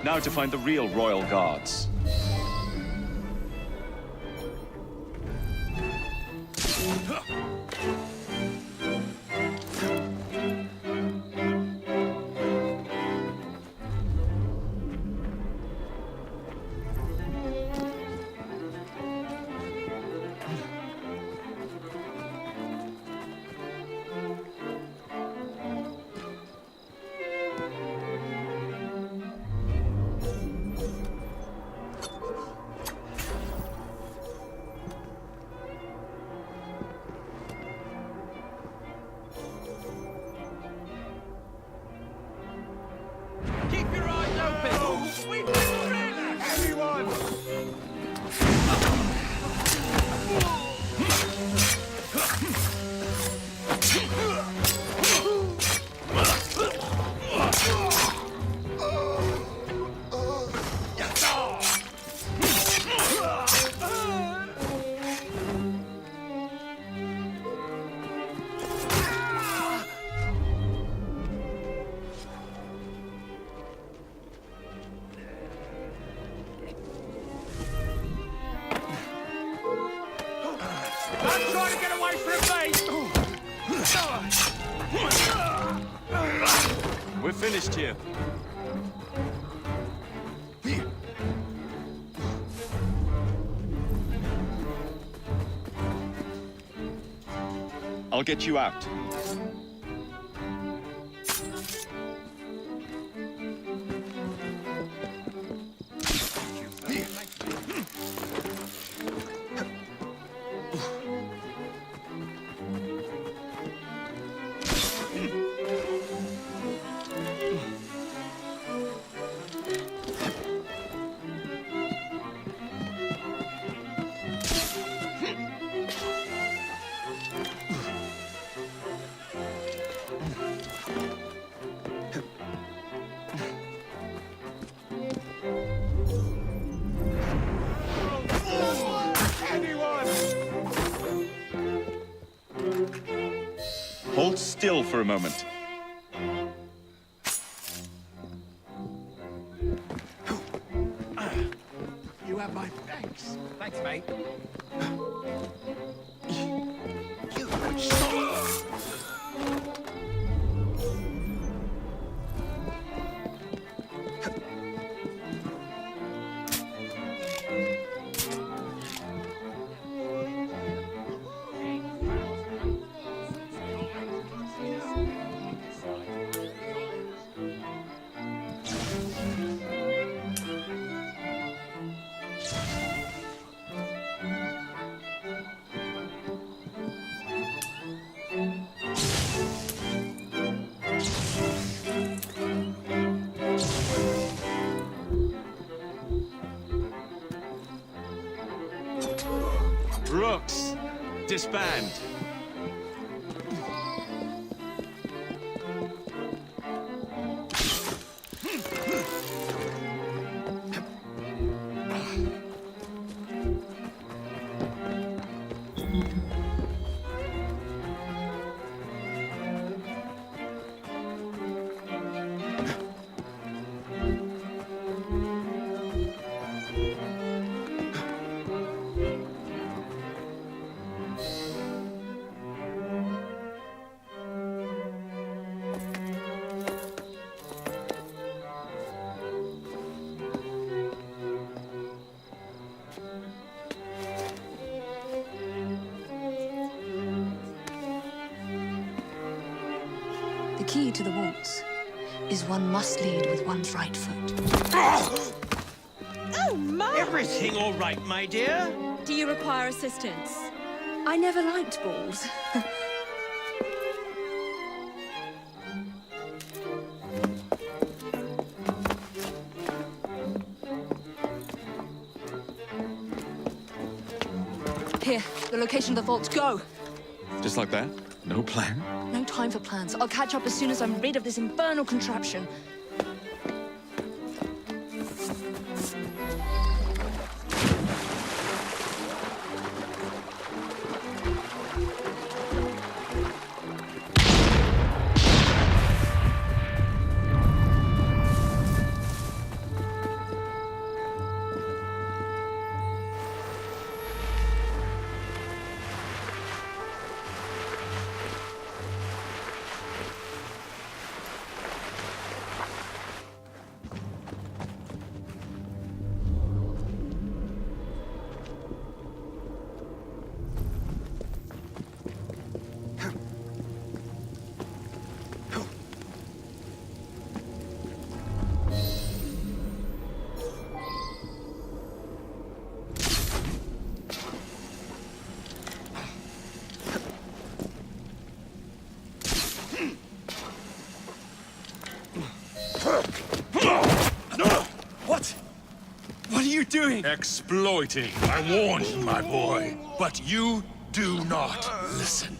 Now to find the real royal guards. Keep your eyes open! Oh, sweet thriller! Everyone! I'm trying to get away from me! We're finished here. I'll get you out. Hold still for a moment. You have my thanks. Thanks, mate. You stop. Rooks, disband. The key to the waltz is one must lead with one's right foot. Oh, my! Everything all right, my dear? Do you require assistance? I never liked balls. Here, the location of the vault. Go! Just like that? No plan? No time for plans. I'll catch up as soon as I'm rid of this infernal contraption. What? What are you doing? Exploiting. I warned you, my boy. But you do not listen.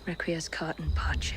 Requiescat in pace.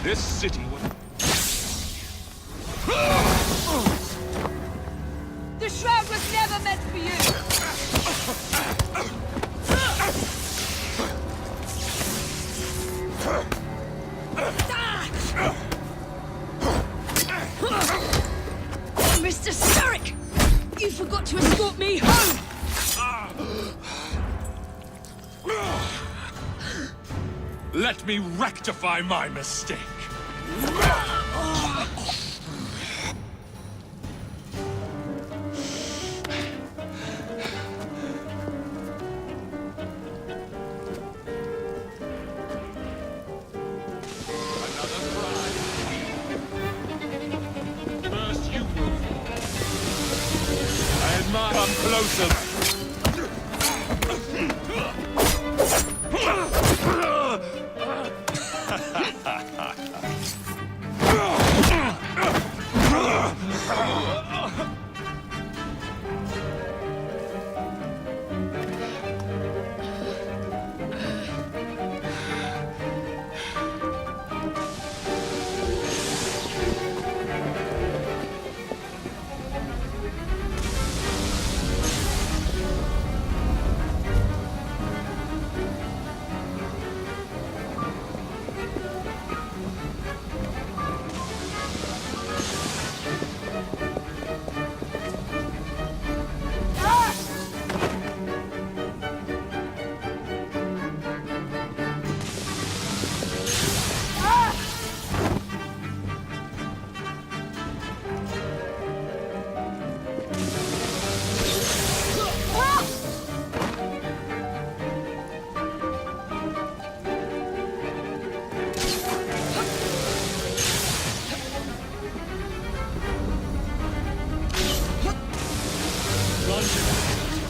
This city was... The shroud was never meant for you! Mr. Starrick! You forgot to escort me home! Let me rectify my mistake. First you will fall. I admire. Come closer.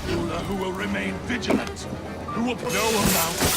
Ruler who will remain vigilant, who will put no amount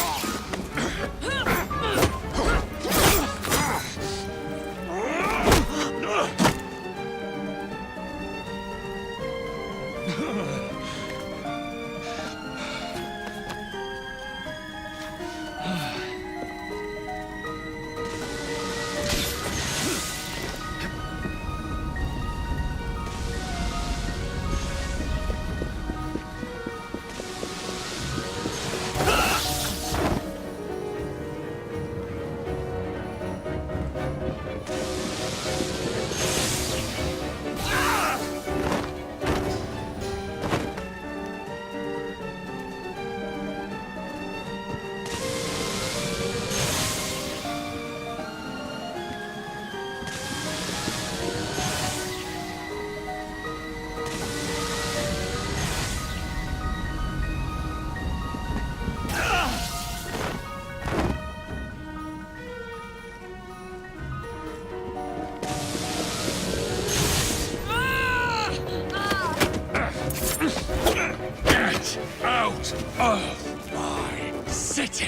Get out of my city!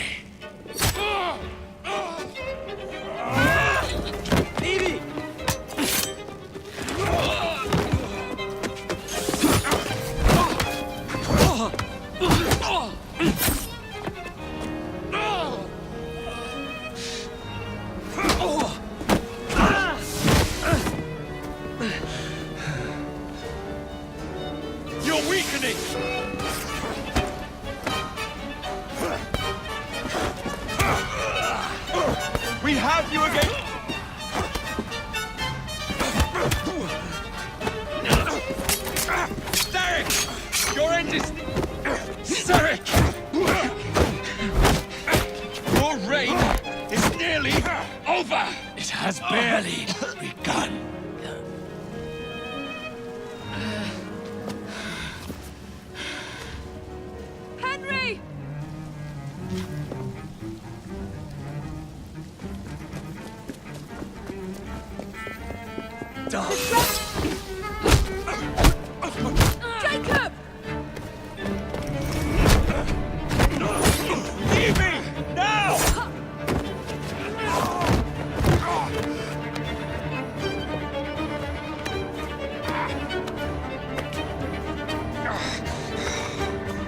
Evie! You're weakening! We have you again! Starrick! Your end is... Starrick! Your reign is nearly over! It has barely begun. Henry! Jacob! Leave me! Now!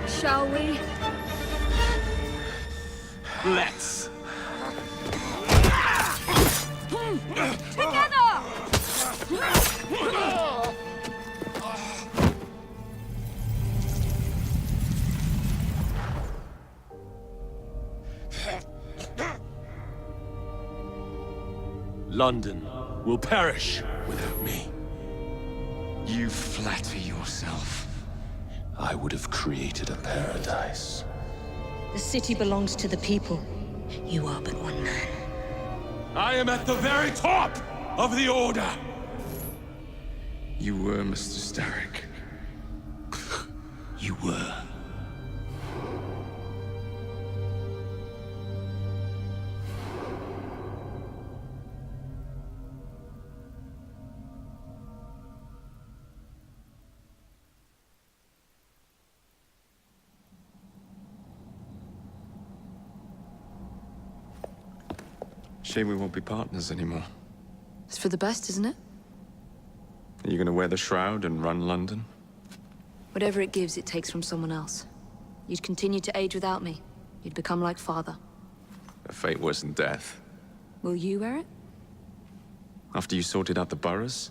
Shall we? Let's. Together! London will perish without me. You flatter yourself. I would have created a paradise. The city belongs to the people. You are but one man. I am at the very top of the Order! You were Mr. Starrick. You were. Shame we won't be partners anymore. It's for the best, isn't it? Are you gonna wear the shroud and run London? Whatever it gives, it takes from someone else. You'd continue to age without me. You'd become like father. A fate worse than death. Will you wear it? After you sorted out the boroughs,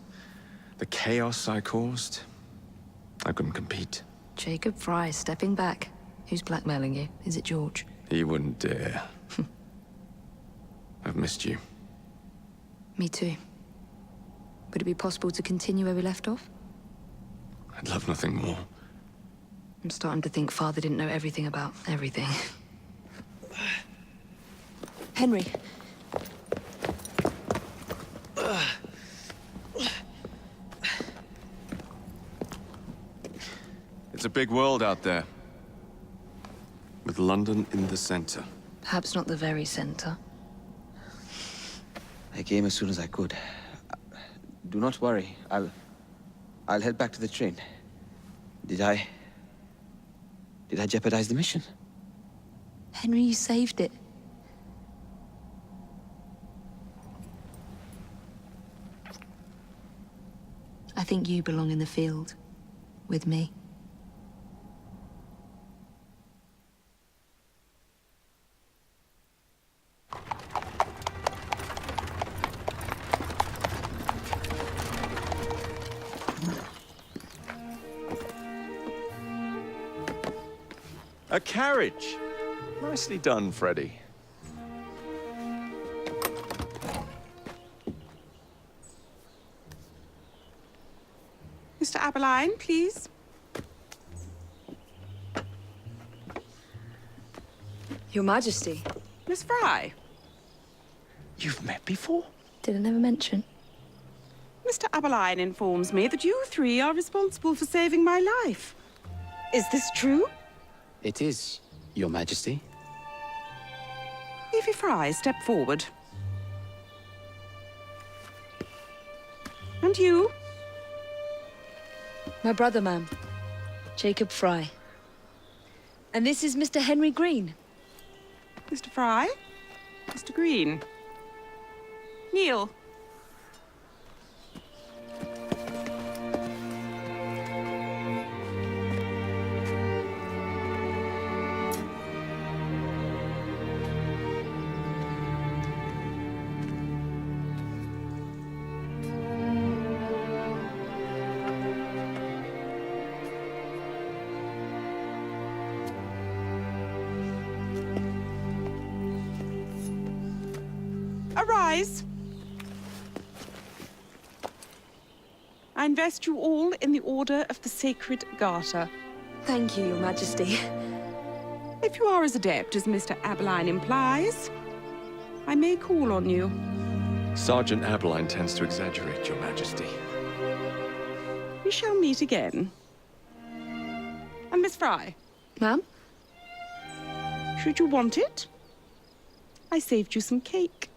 the chaos I caused, I couldn't compete. Jacob Fry stepping back. Who's blackmailing you? Is it George? He wouldn't dare. I've missed you. Me too. Would it be possible to continue where we left off? I'd love nothing more. I'm starting to think Father didn't know everything about everything. Henry. It's a big world out there. With London in the center. Perhaps not the very center. I came as soon as I could. Do not worry. I'll head back to the train. Did I jeopardize the mission? Henry, you saved it. I think you belong in the field. With me. A carriage! Nicely done, Freddy. Mr. Aberline, please. Your Majesty. Miss Fry. You've met before? Did I never mention? Mr. Aberline informs me that you three are responsible for saving my life. Is this true? It is, Your Majesty. Evie Fry, step forward. And you? My brother, ma'am. Jacob Fry. And this is Mr. Henry Green. Mr. Fry? Mr. Green? Kneel. Arise. I invest you all in the Order of the Sacred Garter. Thank you, Your Majesty. If you are as adept as Mr. Aberline implies, I may call on you. Sergeant Aberline tends to exaggerate, Your Majesty. We shall meet again. And Miss Fry? Ma'am? Should you want it, I saved you some cake.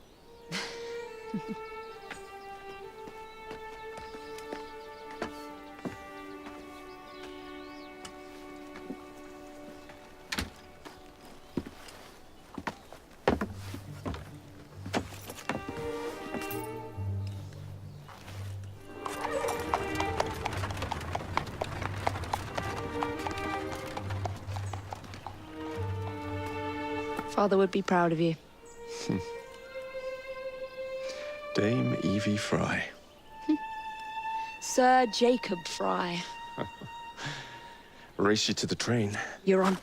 Father would be proud of you. Dame Evie Fry. Sir Jacob Fry. Race you to the train. You're on.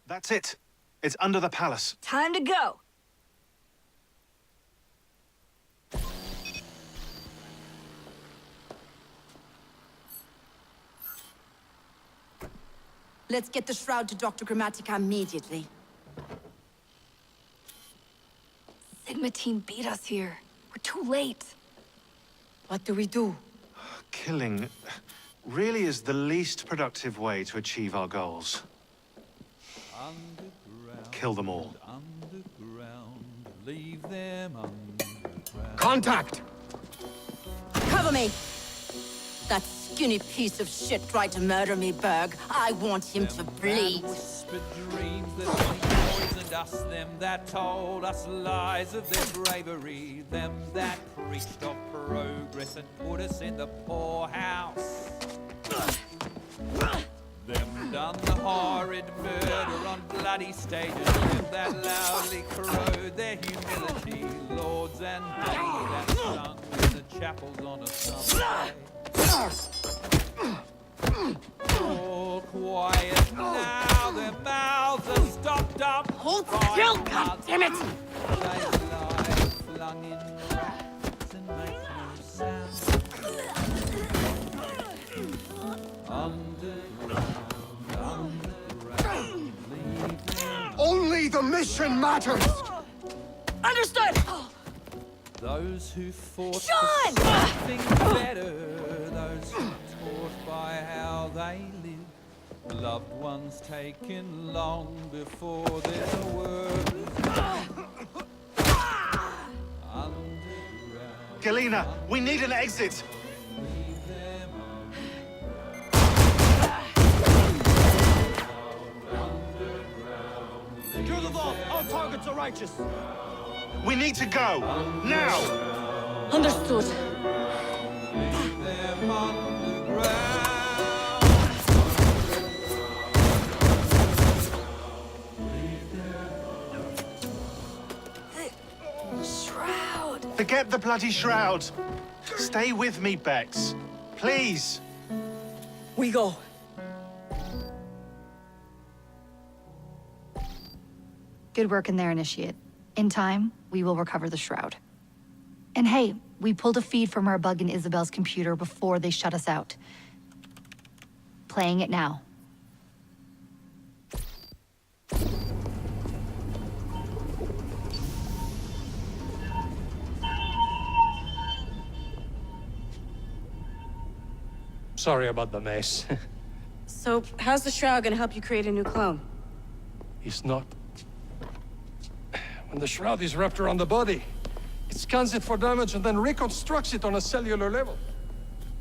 That's it. It's under the palace. Time to go. Let's get the shroud to Dr. Grammatica immediately. Sigma team beat us here. We're too late. What do we do? Killing really is the least productive way to achieve our goals. Kill them all. Leave them underground. Contact! Cover me! That skinny piece of shit tried to murder me, Berg. I want him to bleed. Whispered dreams that poisoned us, them that told us lies of their bravery, them that preached of progress and put us in the poorhouse. Them done the horrid murder on bloody stages, them that loudly corrode their humility, lords and dames that sung in the chapels on a summer day. All quiet now, their mouths are stopped up. Hold still, goddammit! They lie flung in racks and make no sound. Only the mission matters! Understood! Those who fought Sean! for something better, those who taught by how they live, loved ones taken long before their word was Galena, we need an exit! Secure the vault! All targets are righteous! We need to go! Now! Understood. Shroud. Forget the bloody shroud! Stay with me, Bex. Please! We go. Good work in there, Initiate. In time, we will recover the shroud. And hey, we pulled a feed from our bug in Isabel's computer before they shut us out. Playing it now. Sorry about the mess. So, how's the shroud gonna help you create a new clone? It's not. When the shroud is wrapped around the body, it scans it for damage and then reconstructs it on a cellular level.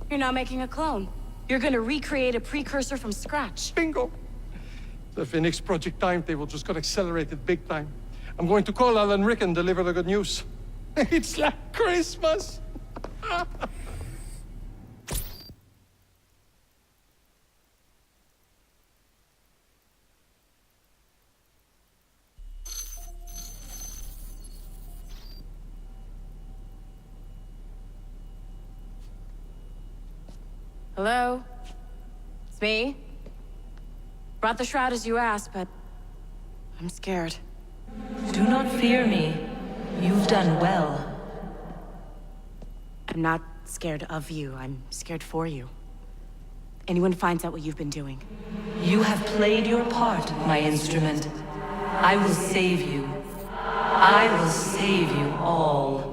You're not making a clone. You're gonna recreate a precursor from scratch. Bingo! The Phoenix Project timetable just got accelerated big time. I'm going to call Alan Rick and deliver the good news. It's like Christmas! Hello? It's me? Brought the shroud as you asked, but I'm scared. Do not fear me. You've done well. I'm not scared of you. I'm scared for you. Anyone finds out what you've been doing. You have played your part, my instrument. I will save you. I will save you all.